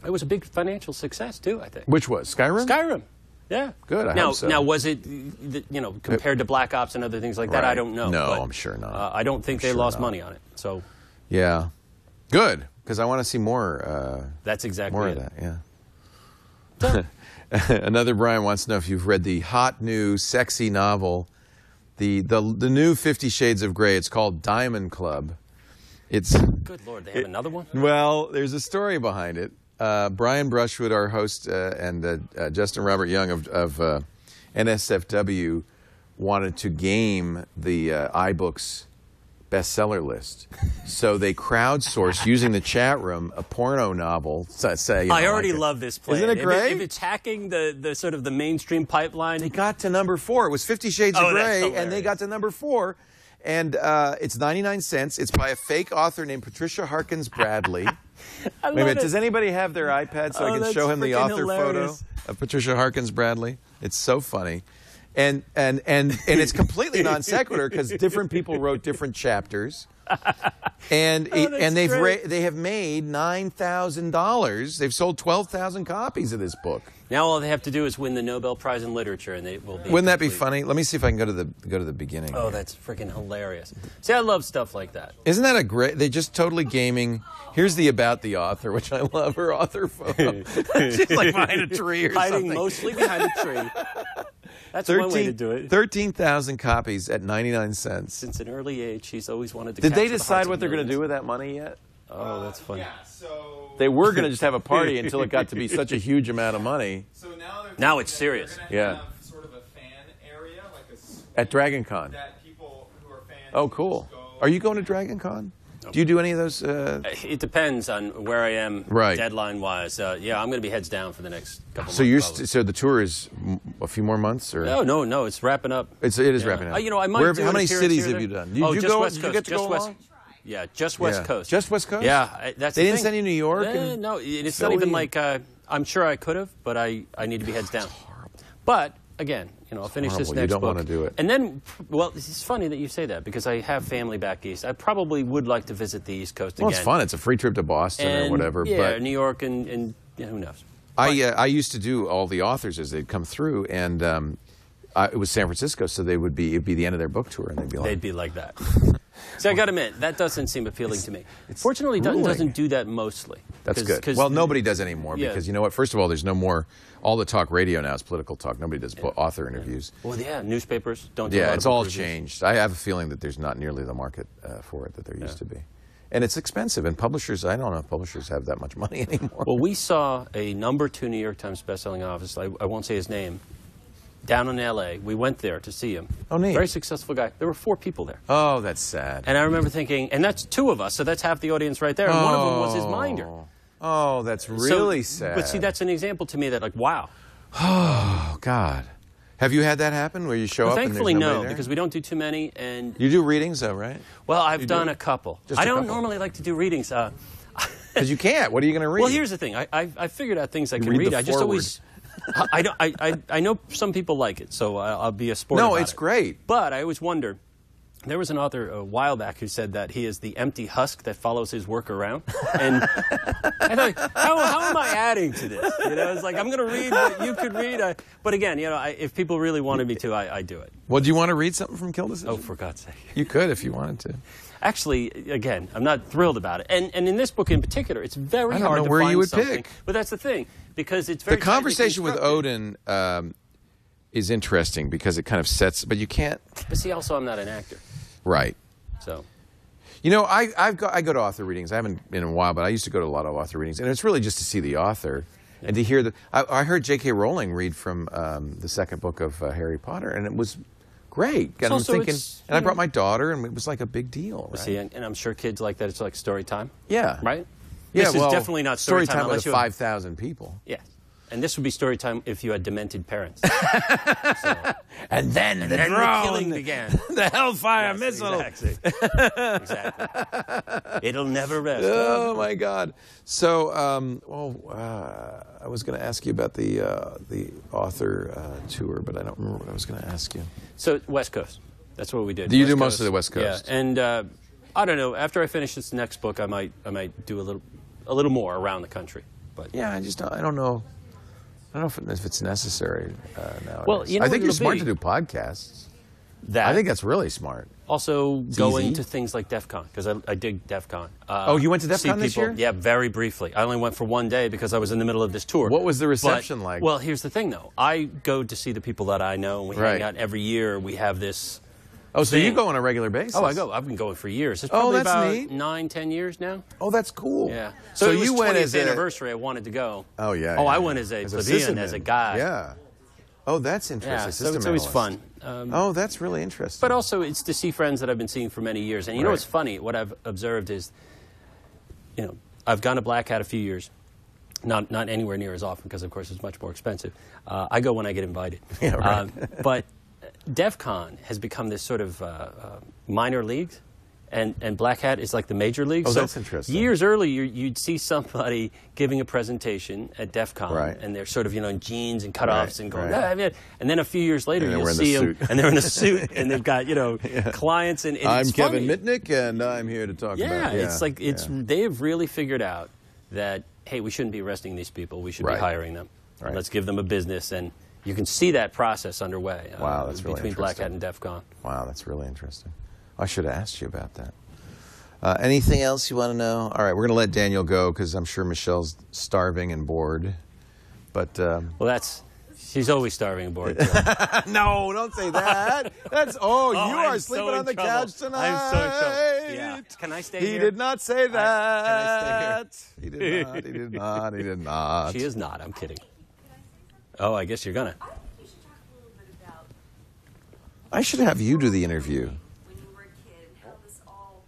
It was a big financial success, too, I think. Which was Skyrim? Skyrim, yeah. Good, I now, hope so. Now, was it, you know, compared to Black Ops and other things like that, I Right. don't know. No, but, I'm sure not. I don't think they sure lost not. money on it, so Yeah, good, because I want to see more. that's exactly More it. of that, yeah. Another Brian wants to know if you've read the hot new sexy novel, the new 50 Shades of Grey. It's called Diamond Club. It's Good Lord, they have another one? well, there's a story behind it. Brian Brushwood, our host, and Justin Robert Young of NSFW wanted to game the iBooks bestseller list. So they crowdsourced, using the chat room, a porno novel. Say, I already love this plan. Isn't it great? If it's hacking the sort of the mainstream pipeline. They got to number 4. It was 50 Shades of Oh, that's Grey, and they hilarious. got to number 4. And it's 99 cents. It's by a fake author named Patricia Harkins Bradley. I Wait a love minute, it. does anybody have their iPad so I Oh, can that's show him the freaking author hilarious. photo of Patricia Harkins Bradley? It's so funny. And it's completely non sequitur because different people wrote different chapters. And that's great. they have made $9,000. They've sold 12,000 copies of this book. Now all they have to do is win the Nobel Prize in Literature, and they will be. Wouldn't that be complete. funny? Let me see if I can go to the beginning. Oh, that's freaking hilarious. See, I love stuff like that. Isn't that a great? They just totally gaming. Here's the about the author, which I love. Her author photo. She's like behind a tree or Hiding something. mostly behind a tree. That's one way to do it. 13,000 copies at 99 cents. Since an early age, she's always wanted to. Did they capture the decide hearts what of they're going to do millions. with that money yet? Oh, that's funny. Yeah, so They were going to just have a party until it got to be such a huge amount of money Now it's serious. They're gonna Yeah. have sort of a fan area, like a suite at Dragon Con. that people who are fans. Oh, can cool. just go. Are you going to Dragon Con? Do you do any of those? It depends on where I am, Right. deadline-wise. Yeah, I'm going to be heads down for the next couple So months. probably. so the tour is a few more months, or No, it's wrapping up. it is Yeah. wrapping up. You know, I might Where, do how an many appearance cities here have or you there. done? Did Oh, you just go? West Did you Coast. get to Just go West. along? Yeah, just West Yeah. Coast. Just West Coast? Yeah, that's They the didn't thing. send you to New York? and No, it's Philly? not even like I'm sure I could have, but I need to be heads down. But again, you know, I'll finish this horrible. You next don't book. wanna do it. And then, well, it's funny that you say that because I have family back east. I probably would like to visit the East Coast Well, again. it's fun. It's a free trip to Boston or And, whatever. Yeah, but New York and yeah, who knows. I used to do all the authors as they'd come through, and it was San Francisco, so it'd be the end of their book tour, and they'd be like, They'd be like that. See, I got to admit, that doesn't seem appealing to me. Fortunately, Dutton grueling. doesn't do that mostly. That's good. Well, nobody does anymore Yeah. because you know what? First of all, there's no more. All the talk radio now is political talk. Nobody does author interviews. Well, yeah, newspapers don't do a lot Yeah, of it's book all reviews. changed. I have a feeling that there's not nearly the market for it that there used to be. And it's expensive. And publishers, I don't know if publishers have that much money anymore. Well, we saw a #2 New York Times bestselling author, I won't say his name, down in L.A. We went there to see him. Oh, neat. Very successful guy. There were 4 people there. Oh, that's sad. And I remember thinking, and that's 2 of us, so that's half the audience right there. And one of them was his minder. Oh, that's really So- sad. But see, that's an example to me that, like, wow. Oh, God. Have you had that happen where you show Well, up and thankfully, there's nobody no, there? because we don't do too many. And You do readings, though, right? well, I've You done do? a couple. Just I a don't couple? normally like to do readings. Because you can't. What are you going to read? Well, here's the thing. I figured out things I can read read. the I just foreword. always. I know some people like it, so I'll be a sport. No, about it's it. great. But I always wonder. There was an author a while back who said that he is the empty husk that follows his work around. And I thought, how am I adding to this? You know, it's like I'm going to read what you could read. But again, you know, if people really wanted me to, I do it. Well, do you want to read something from Kill Decision? Oh, for God's sake. You could if you wanted to. Actually, again, I'm not thrilled about it. And in this book in particular, it's very I don't hard know to where find you would something. pick. But that's the thing, because it's very The conversation with tightly Odin is interesting because it kind of sets, but you can't. constructed. But see, also, I'm not an actor. Right. So, You know, I go to author readings. I haven't been in a while, but I used to go to a lot of author readings, and it's really just to see the author. And to hear I heard J.K. Rowling read from the second book of Harry Potter, and it was great. And I'm thinking, and I brought my daughter, and it was like a big deal. Right? See, and I'm sure kids like that. It's like story time. Yeah. Right? Yeah, this is definitely not story time with 5,000 people. Yeah. And this would be story time if you had demented parents. And then the killing began. The Hellfire missile. Exactly. It'll never rest. Oh my God! So, I was going to ask you about the author tour, but I don't remember what I was going to ask you. So West Coast. That's what we did. Do you do most of the West Coast? Yeah, and I don't know. After I finish this next book, I might do a little more around the country. But yeah, I don't know. I don't know if it's necessary nowadays. Well, you know, I think you're smart to do podcasts. I think that's really smart. Also, going easy. to things like DEF CON, because I dig DEF CON. Oh, you went to DEF CON this year? Yeah, very briefly. I only went for one day because I was in the middle of this tour. What was the reception like? Well, here's the thing, though. I go to see the people that I know, and we hang out every year. We have this so you go on a regular basis? Oh, I go. I've been going for years. It's probably that's about neat. 9, 10 years now. Oh, that's cool. Yeah. So it was you went 20th as anniversary. I wanted to go. Oh, yeah. I went as a plebeian, as a guy. Yeah. Oh, that's interesting. Yeah, so it's always fun. Oh, that's really interesting. But also, it's to see friends that I've been seeing for many years. And you know what's funny? What I've observed is, I've gone to Black Hat a few years. Not anywhere near as often because, of course, it's much more expensive. I go when I get invited. Yeah, right. But DEF CON has become this sort of minor league, and Black Hat is like the major league. Oh, so that's interesting. Years earlier, you'd see somebody giving a presentation at DEF CON, and they're sort of in jeans and cutoffs and going, and then a few years later, you'll see them, and they're in a suit, and they've got clients. And I'm it's Kevin funny. Mitnick, and I'm here to talk about. It's like they have really figured out that hey, we shouldn't be arresting these people. We should be hiring them. Right. Let's give them a business and. You can see that process underway wow, that's really between Black Hat and DEF CON. Wow, that's really interesting. I should have asked you about that. Anything else you want to know? All right, we're going to let Daniel go because I'm sure Michelle's starving and bored. But well, she's always starving and bored. No, don't say that. That's you are sleeping on the couch tonight. I'm so in trouble. Yeah. Can I stay here? He did not say that. Can I stay here? He did not. He did not. He did not. She is not. I'm kidding. Oh, I guess you're gonna. I think you should talk a little bit about I should have you do the interview. when you were a kid and how this all.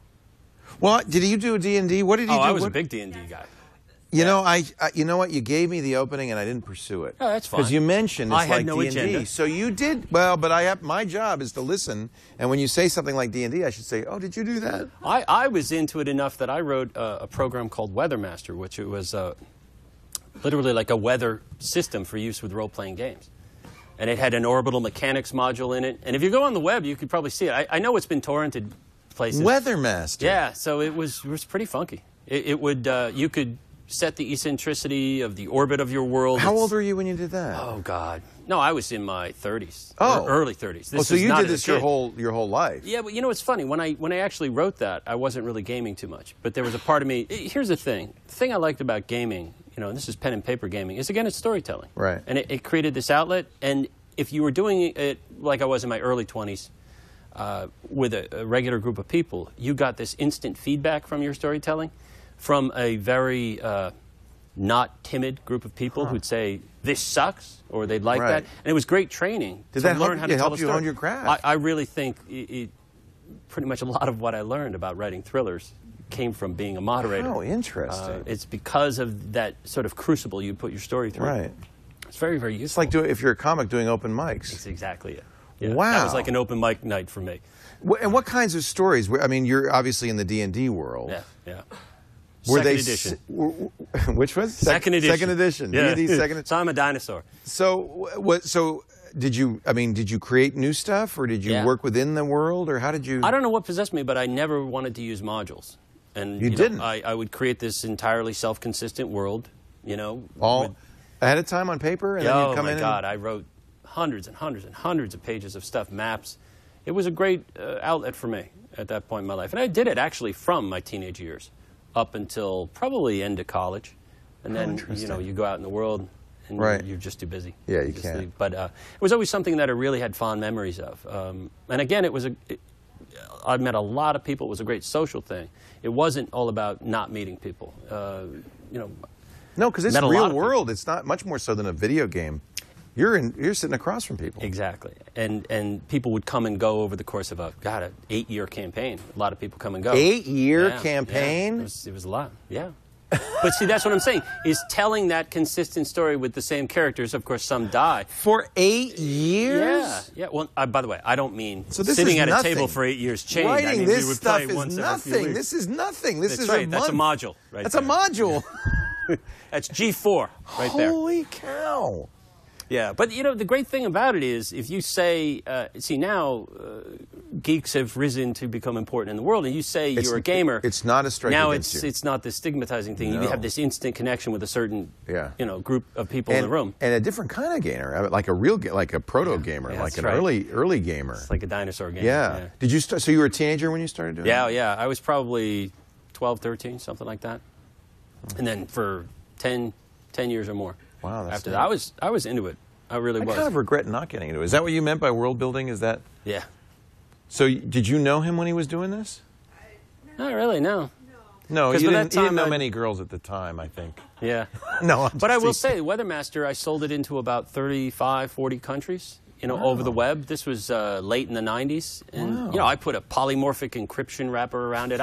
Well, did you do a D&D? What did you do? I was a big D&D guy. You know, you know what? You gave me the opening, and I didn't pursue it. Oh, that's fine. Because you mentioned it's I had like no D&D. agenda. So you did well, but my job is to listen. And when you say something like D&D, I should say, "Oh, did you do that?" I was into it enough that I wrote a program called Weathermaster, which it was literally like a weather system for use with role-playing games. And it had an orbital mechanics module in it. And if you go on the web, you could probably see it. I know it's been torrented places. Weathermaster. Yeah, so it was pretty funky. It would you could set the eccentricity of the orbit of your world. How old were you when you did that? Oh God, no, I was in my 30s. Oh, early 30s. So you did this your whole life? Yeah, but you know what's funny? When I actually wrote that, I wasn't really gaming too much. But there was a part of me. Here's the thing. The thing I liked about gaming, and this is pen and paper gaming, is again it's storytelling. Right. And it created this outlet. And if you were doing it like I was in my early 20s. With a regular group of people, you got this instant feedback from your storytelling from a very not timid group of people who'd say, this sucks, or they'd like that. And it was great training Did to that learn how to tell help a you story. hone your craft? I really think pretty much a lot of what I learned about writing thrillers came from being a moderator. Oh, interesting. It's because of that sort of crucible you put your story through. Right. It's very, very useful. It's like if you're a comic doing open mics. That's exactly it. Yeah, wow. That was like an open mic night for me. And what kinds of stories? I mean, you're obviously in the D&D world. Yeah. Second edition. Which was? Second edition. Second edition. Yeah. D&D second. So I'm a dinosaur. So did you create new stuff, or did you work within the world, or how did you? I don't know what possessed me, but I never wanted to use modules. And you didn't. I would create this entirely self-consistent world. All ahead of time on paper, and then you come in. Oh my God! I wrote hundreds and hundreds and hundreds of pages of stuff, maps. It was a great outlet for me at that point in my life, and I did it actually from my teenage years up until probably end of college, and then you go out in the world and you're just too busy. Yeah, you can't. Leave. But it was always something that I really had fond memories of. And again, I met a lot of people. It was a great social thing. It wasn't all about not meeting people. No, because it's Met a lot real of people. world. It's not much more so than a video game. You're sitting across from people. Exactly. And people would come and go over the course of an 8-year campaign. A lot of people come and go. 8-year Yeah, campaign? Yeah. It was a lot, yeah. But see, that's what I'm saying, is telling that consistent story with the same characters. Of course, some die. For 8 years? Yeah. Well, by the way, I don't mean So this sitting is at nothing. a table for 8 years chained. Writing I mean, this we would stuff play is once every few nothing. weeks. This is nothing. This That's is right. a That's a month. module. Right That's there. a module. That's G4 right there. Holy cow. Yeah, but you know, the great thing about it is if you say, see now, geeks have risen to become important in the world, and you say you're a gamer. It's not a strike now against you. it's not this stigmatizing thing. No. You have this instant connection with a certain group of people in the room. And a different kind of gamer, like a real, like a proto gamer, Yeah, like that's an right. early gamer. It's like a dinosaur game. Yeah. Did you start? So you were a teenager when you started doing it? Yeah. I was probably 12, 13, something like that. And then for 10 years or more. Wow, that's after neat. that, I was into it. I really was. I kind of regret not getting into it. Is that what you meant by world building? Is that? Yeah. So did you know him when he was doing this? Not really, no. No, 'Cause you by that didn't know time many girls at the time, I think. Yeah. No, But I will say, Weathermaster, I sold it into about 35, 40 countries, over the web. This was late in the 90s. And, I put a polymorphic encryption wrapper around it.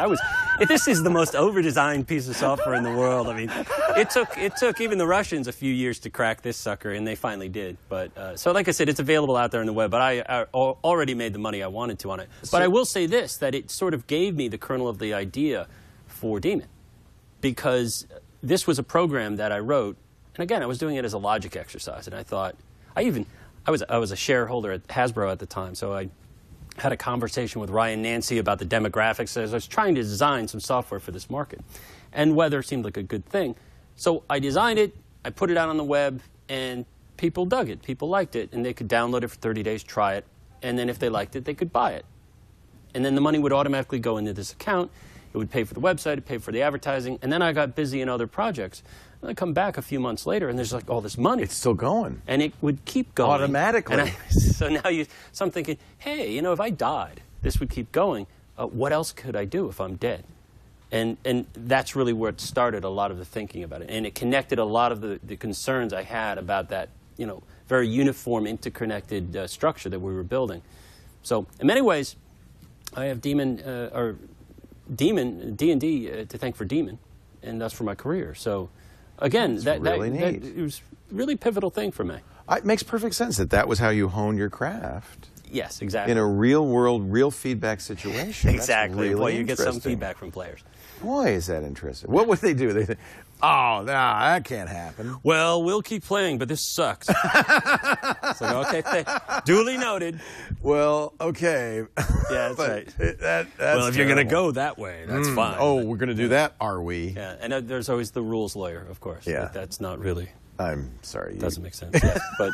This is the most over-designed piece of software in the world. I mean, it took even the Russians a few years to crack this sucker, and they finally did. But, so like I said, it's available out there on the web, but I already made the money I wanted to on it. But I will say this, that it sort of gave me the kernel of the idea for Daemon. Because this was a program that I wrote, and again, I was doing it as a logic exercise, and I thought, I was a shareholder at Hasbro at the time, so I had a conversation with Ryan Nancy about the demographics as I was trying to design some software for this market. And weather seemed like a good thing. So I designed it, I put it out on the web, and people dug it. People liked it, and they could download it for 30 days, try it, and then if they liked it, they could buy it. And then the money would automatically go into this account. It would pay for the website, it paid for the advertising, and then I got busy in other projects. And I come back a few months later, and there's like all this money. It's still going. And it would keep going. Automatically. And so I'm thinking, hey, if I died, this would keep going. What else could I do if I'm dead? And that's really where it started, a lot of the thinking about it. And it connected a lot of the concerns I had about that, very uniform, interconnected structure that we were building. So in many ways, I have D&D to thank for Daemon, and that's for my career. So again, That's really neat. it was a really pivotal thing for me. It makes perfect sense that was how you honed your craft. Yes, exactly. In a real world, real feedback situation. Exactly. That's really Boy, you get some interesting. feedback from players. Boy, is that interesting. What would they do? They think, oh, that can't happen. Well, we'll keep playing, but this sucks. It's like, okay, duly noted. Well, okay. Yeah, that's right. That's Well, if you're going to terrible. go that way, that's fine. Oh, we're going to do that, are we? Yeah, and there's always the rules lawyer, of course. Yeah. But that's not really, I'm sorry. doesn't make sense. Yes, but,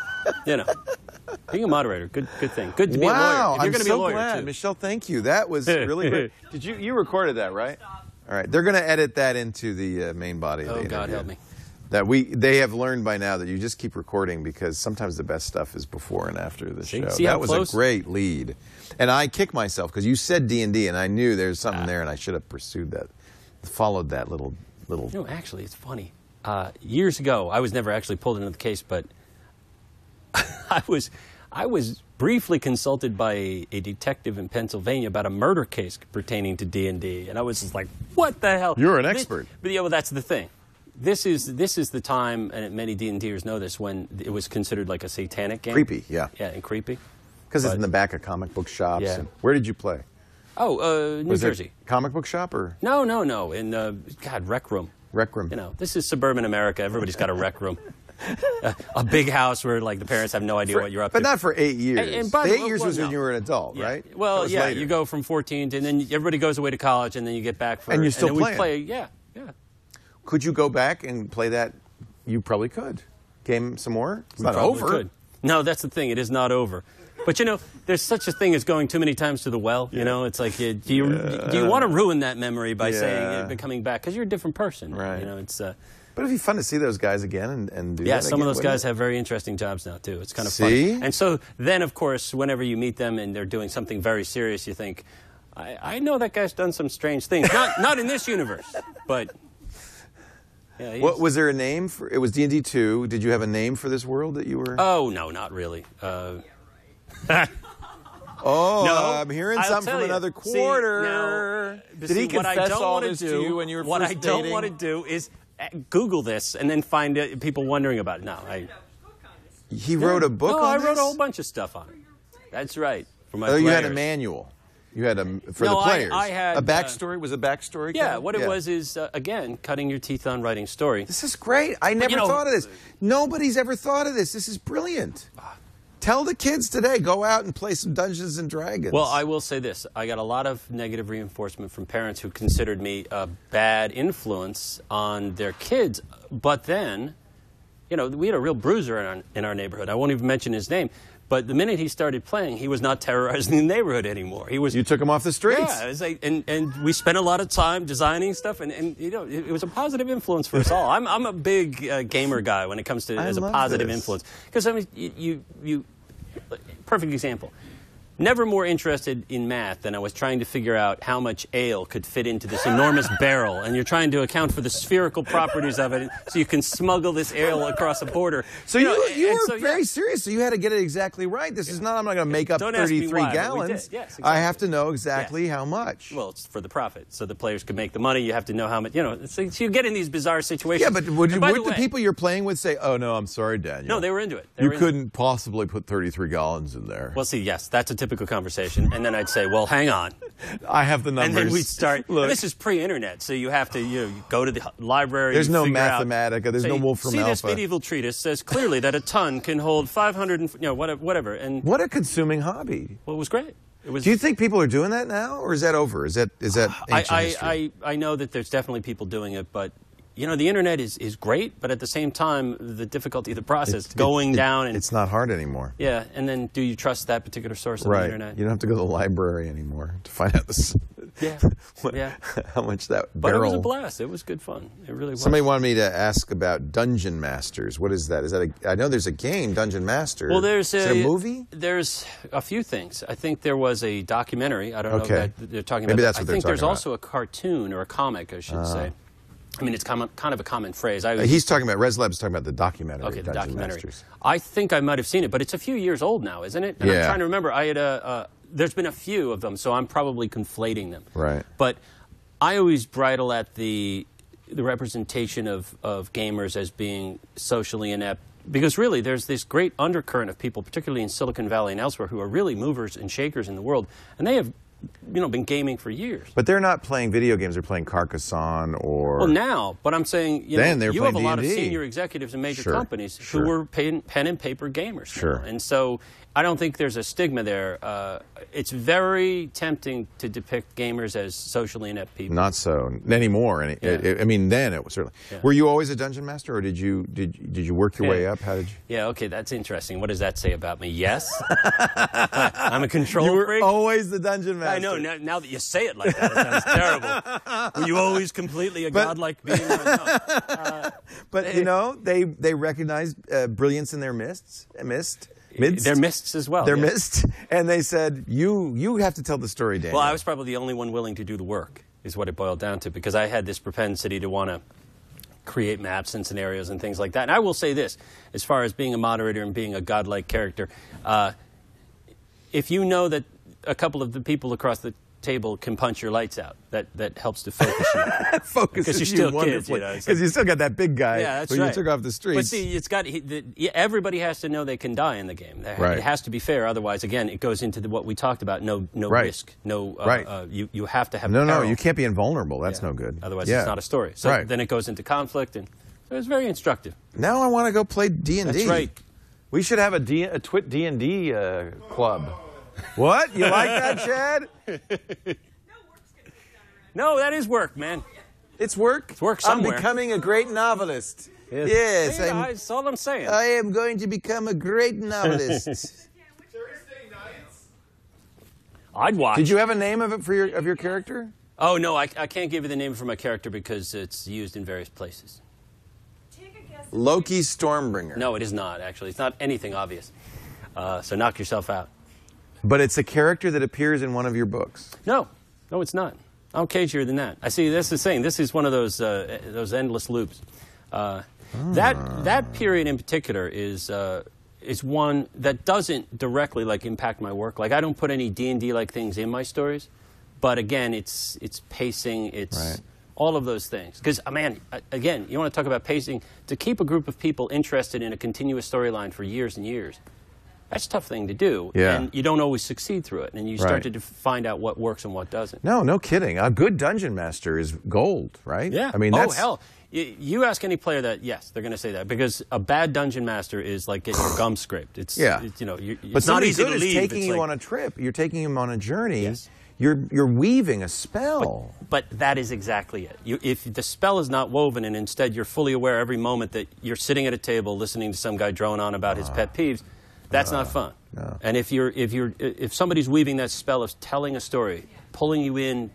being a moderator, good thing. Good to be a lawyer. Wow, If you're I'm gonna so be a lawyer, glad. too. Michelle, thank you. That was really great. Did you recorded that, right? All right. They're going to edit that into the main body of the Oh, God interview. help me. They have learned by now that you just keep recording because sometimes the best stuff is before and after the show. See how that was close? a great lead. And I kick myself because you said D&D and I knew there's something there and I should have pursued that, followed that little. Actually, it's funny. Years ago, I was never actually pulled into the case, but I was briefly consulted by a detective in Pennsylvania about a murder case pertaining to D&D, and I was just like, what the hell? You're an expert. But well, that's the thing. This is the time, and many D&Ders know this, when it was considered like a satanic game. Creepy, yeah. Yeah, and creepy. Because it's in the back of comic book shops. Yeah. And where did you play? Oh, New Was it Jersey. comic book shop or? No. In, Rec Room. Rec room. This is suburban America. Everybody's got a rec room. A big house where, the parents have no idea what you're up But to. not for 8 years. And by the the 8 years well, was when no. you were an adult, Yeah. right? Well, That was yeah, later. you go from 14 to, and then everybody goes away to college, and then you get back for... And you're still then we playing. play, yeah. Could you go back and play that? You probably could. Game some more? It's not Probably over. could. No, that's the thing. It is not over. But, there's such a thing as going too many times to the well. It's like, do you want to ruin that memory by saying coming back? Because you're a different person. Right. It's... But it'd be fun to see those guys again and do that Yeah, some of again, those wouldn't guys it? have very interesting jobs now, too. It's kind of See? funny. And so then, of course, whenever you meet them and they're doing something very serious, you think, I know that guy's done some strange things. Not in this universe, but... Yeah, What was there a name for? It was D&D 2. Did you have a name for this world that you were? Oh no, not really. Oh, No, I'm hearing I'll something tell from you. another See, quarter. now, Did he what I confess don't all wanna this do, to you when you were What first I don't dating? want to do is Google this and then find people wondering about it. No, He wrote a book No, on I this? wrote a whole bunch of stuff on it. That's right. For my Oh, you had a players. manual. You had for No, the players. I had, a backstory. Was a backstory? Yeah, kind of? what it was is, again, cutting your teeth on writing story. This is great. I never thought of this. Nobody's ever thought of this. This is brilliant. Tell the kids today, go out and play some Dungeons and Dragons. Well, I will say this. I got a lot of negative reinforcement from parents who considered me a bad influence on their kids. But then, you know, we had a real bruiser in our neighborhood. I won't even mention his name. But the minute he started playing, he was not terrorizing the neighborhood anymore. He was. You took him off the streets. Yeah, it was like, and we spent a lot of time designing stuff, and you know, it was a positive influence for us all. I'm a big gamer guy when it comes to as a positive influence, because I mean, you perfect example. Never more interested in math than I was trying to figure out how much ale could fit into this enormous barrel, and you're trying to account for the spherical properties of it so you can smuggle this ale across a border. So you were very serious. So you had to get it exactly right. This is not, I'm not going to make up Don't ask me 33 why, but we gallons. did. Yes, exactly. I have to know exactly how much. Well, it's for the profit, so the players could make the money. You have to know how much, you know, so you get in these bizarre situations. Yeah, but would the the people you're playing with say, oh, no, I'm sorry, Daniel? No, they were into it. You couldn't possibly put 33 gallons in there. Well, see, yes, that's a typical conversation. And then I'd say, well, hang on. I have the numbers. And then we'd start. Look, this is pre-internet, so you have to you go to the library. There's no figure out, Mathematica. There's no Wolfram See, Alpha. this medieval treatise says clearly that a ton can hold 500 and, you know, whatever. And what a consuming hobby. Well, it was great. It was. Do you think people are doing that now, or is that over? Is that ancient history? I know that there's definitely people doing it, but you know, the internet is great, but at the same time, the difficulty of the process down and it's not hard anymore. Yeah, and then do you trust that particular source of the internet? You don't have to go to the library anymore to find out this. Yeah. How much that But barrel. it was a blast. It was good fun. It really was. Somebody wanted me to ask about Dungeon Masters. What is that? Is that I know there's a game, Dungeon Master. Well, there's is it a movie? There's a few things. I think there was a documentary. I don't know if they're talking Maybe about. That's what I think they're there's talking also a cartoon or a comic, I should say. I mean, it's kind of a common phrase. He's talking about, ResLab's talking about the documentary. Okay, the Dungeon documentary. Masters. I think I might have seen it, but it's a few years old now, isn't it? And I'm trying to remember. I had there's been a few of them, so I'm probably conflating them. Right. But I always bridle at the representation of gamers as being socially inept, because really there's this great undercurrent of people, particularly in Silicon Valley and elsewhere, who are really movers and shakers in the world, and they have been gaming for years. But they're not playing video games. They're playing Carcassonne or... Well, now, but I'm saying, you have a lot of D&D. senior executives in major companies who were pen and paper gamers. Sure. Now. And so I don't think there's a stigma there. It's very tempting to depict gamers as socially inept people. Not so anymore. I mean, then it was certainly. Yeah. Were you always a dungeon master, or did you work your way up? How did you? Yeah. Okay, that's interesting. What does that say about me? Yes, I'm a control You were freak. always the dungeon master. I know. Now that you say it like that, it sounds terrible. Were you always completely a godlike being? No. But you know, they recognize brilliance in their midst. They're mists as well. They're missed, and they said, you have to tell the story, Daniel. Well, I was probably the only one willing to do the work, is what it boiled down to, because I had this propensity to want to create maps and scenarios and things like that. And I will say this, as far as being a moderator and being a godlike character, if you know that a couple of the people across the table can punch your lights out, that helps to focus you. That focuses because you're still wonderfully. kids, Because you still got that big guy that's who right. you took off the streets. But see, everybody has to know they can die in the game. It has to be fair. Otherwise, again, it goes into what we talked about: no risk, you have to have no, you can't be invulnerable. That's no good. Otherwise, it's not a story. So then it goes into conflict, and so it's very instructive. Now I want to go play D&D. That's right. We should have a TWiT D&D club. What? You like that, Chad? No, that is work, man. It's work? It's work somewhere. I'm becoming a great novelist. Yes. Hey, that's all I'm saying. I am going to become a great novelist. I'd watch. Did you have a name of it for your character? Oh, no, I can't give you the name for my character because it's used in various places. Loki Stormbringer. No, it is not, actually. It's not anything obvious. So knock yourself out. But it's a character that appears in one of your books. No, it's not. I'm cagier than that. I see. That's the thing. This is one of those endless loops. That period in particular is one that doesn't directly impact my work. Like I don't put any D&D like things in my stories, but again, it's pacing, it's all of those things. Because man, again, you want to talk about pacing. To keep a group of people interested in a continuous storyline for years and years, that's a tough thing to do. Yeah. And you don't always succeed through it, and you start to find out what works and what doesn't. No kidding. A good dungeon master is gold, right? Yeah. I mean, that's... Oh, hell. You ask any player that, yes, they're going to say that, because a bad dungeon master is like getting your gum scraped. It's, you know, it's not easy to leave. Taking you on a trip. You're taking him on a journey. Yes. You're weaving a spell. But that is exactly it. If the spell is not woven, and instead you're fully aware every moment that you're sitting at a table listening to some guy drone on about his pet peeves, that's not fun. No. And if somebody's weaving that spell of telling a story, pulling you in,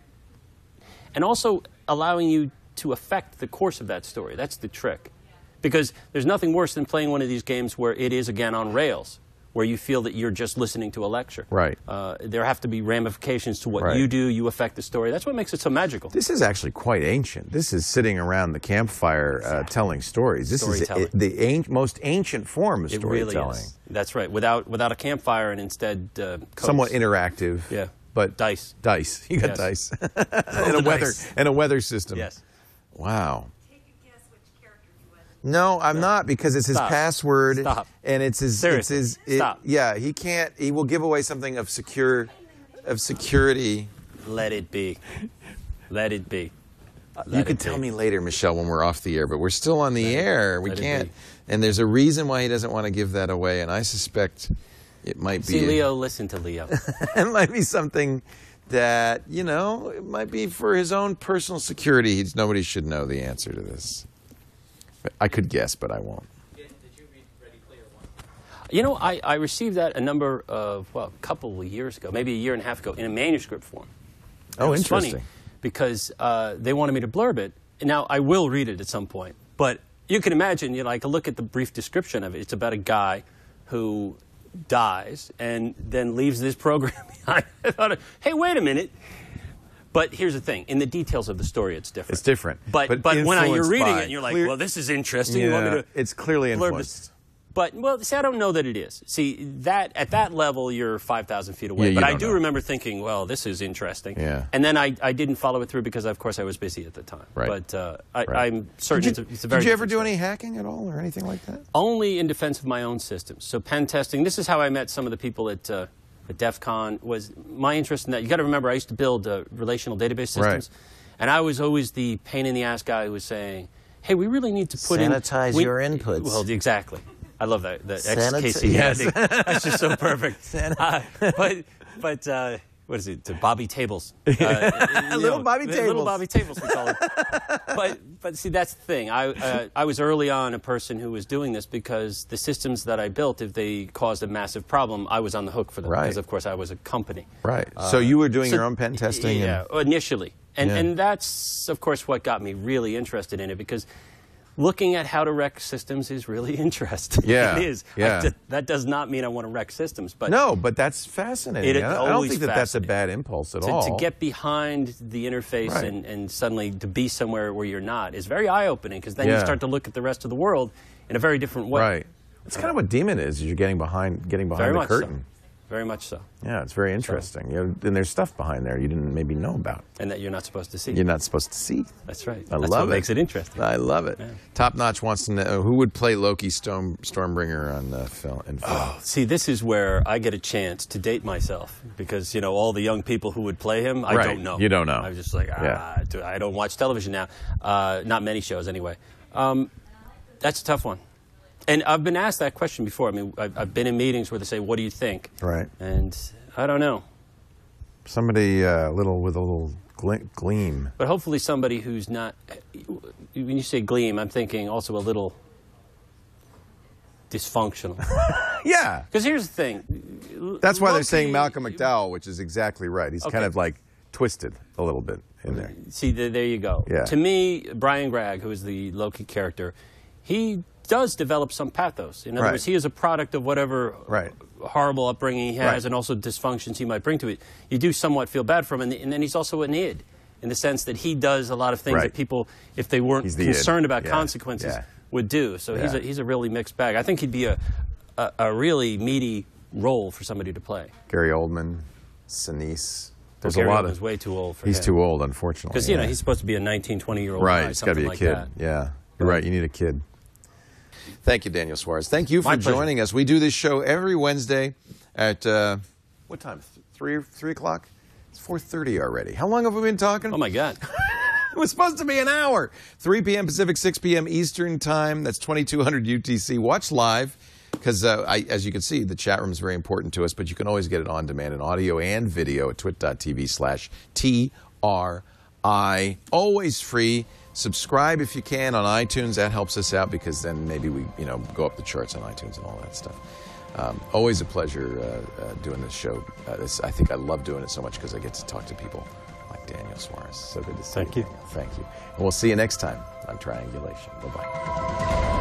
and also allowing you to affect the course of that story, that's the trick. Because there's nothing worse than playing one of these games where it is, again, on rails, where you feel that you're just listening to a lecture. Right. There have to be ramifications to what you do. You affect the story. That's what makes it so magical. This is actually quite ancient. This is sitting around the campfire telling stories. This is the most ancient form of storytelling. It really is. That's right. Without a campfire, and instead somewhat interactive. Yeah. But dice. Dice. You got dice. and a weather system. Yes. Wow. Take a guess which character you was. No, I'm not, because it's his password. Stop. And it's his. Seriously. It's his. Stop. Yeah, he can't. He will give away something of security. Let it be. Let it be. You could tell me later, Michelle, when we're off the air, but we're still on the air. We can't. And there's a reason why he doesn't want to give that away, and I suspect it might be. See, Leo, listen to Leo. It might be something that, you know, it might be for his own personal security. Nobody should know the answer to this. But I could guess, but I won't. Did you read Ready Player One? You know, I received that a couple of years ago, maybe a year and a half ago, in a manuscript form. Oh, it was interesting. Funny because they wanted me to blurb it. Now, I will read it at some point, but you can imagine, you know, I could look at the brief description of it. It's about a guy who dies and then leaves this program behind. I thought, hey, wait a minute. But here's the thing. In the details of the story, it's different. It's different. But when you're reading it, and you're like, well, this is interesting. Yeah, you want me to it's clearly blurb influenced. But, well, see, I don't know that it is. See, at that level, you're 5,000 feet away. Yeah, but I don't do know. remember thinking, well, this is interesting. Yeah. And then I didn't follow it through because, of course, I was busy at the time. Right. But I'm certain it's a very Did you ever different do story. any hacking at all or anything like that? Only in defense of my own systems. So pen testing, this is how I met some of the people at DEF CON, was my interest in that. You got to remember, I used to build relational database systems. Right. And I was always the pain-in-the-ass guy who was saying, hey, we really need to put Sanitize your inputs. Well, exactly. I love that. The Sanitize. XKC. Yes. That's just so perfect. But what is it? Bobby Tables. Little Bobby Tables. Little Bobby Tables, we call it. But see, that's the thing. I was early on a person who was doing this because the systems that I built, if they caused a massive problem, I was on the hook for them. Right. Because, of course, I was a company. Right. So you were doing your own pen testing? Yeah, initially. And that's, of course, what got me really interested in it, because looking at how to wreck systems is really interesting. Yeah. It is. Yeah. That does not mean I want to wreck systems. But no, but that's fascinating. I don't always think that's a fascinating. bad impulse at all. To get behind the interface and suddenly to be somewhere where you're not is very eye-opening, because then you start to look at the rest of the world in a very different way. Right. It's kind of what Daemon is you're getting behind the curtain. Very much so. Yeah, it's very interesting. And there's stuff behind there you didn't maybe know about. And that you're not supposed to see. You're not supposed to see. That's right. I That's love what it. makes it interesting. I love it. Yeah. Top Notch wants to know who would play Loki Stormbringer on the film. Oh, see, this is where I get a chance to date myself, because, you know, all the young people who would play him, I don't know. You don't know. I'm just like, I don't watch television now. Not many shows, anyway. That's a tough one. And I've been asked that question before. I mean, I've been in meetings where they say, what do you think? Right. And I don't know. Somebody with a little gleam. But hopefully somebody who's not, when you say gleam, I'm thinking also a little dysfunctional. Yeah. Because here's the thing. That's why they're Loki- saying Malcolm McDowell, which is exactly right. He's kind of like twisted a little bit in there. See, there you go. Yeah. To me, Brian Gregg, who is the Loki character, he does develop some pathos. In other words, he is a product of whatever horrible upbringing he has and also dysfunctions he might bring to it. You do somewhat feel bad for him, and then he's also an id. in the sense that he does a lot of things that people, if they weren't concerned about consequences, would do. So he's a really mixed bag. I think he'd be a really meaty role for somebody to play. Gary Oldman, Sinise. There's Gary a lot Oldman's way too old for him. He's too old, unfortunately. Because, you know, he's supposed to be a 19, 20-year-old guy, He's got to be a like kid. that. Yeah, you're right. You need a kid. Thank you, Daniel Suarez. Thank you for joining us. We do this show every Wednesday at, what time? 3 o'clock? It's 4:30 already. How long have we been talking? Oh, my God. It was supposed to be an hour. 3 p.m. Pacific, 6 p.m. Eastern Time. That's 2200 UTC. Watch live. Because, as you can see, the chat room is very important to us, but you can always get it on demand in audio and video at twit.tv/TRI. Always free. Subscribe if you can on iTunes. That helps us out because then maybe we, go up the charts on iTunes and all that stuff. Always a pleasure doing this show. I think I love doing it so much because I get to talk to people like Daniel Suarez. So good to see you. Thank you. Thank you. And we'll see you next time on Triangulation. Bye-bye.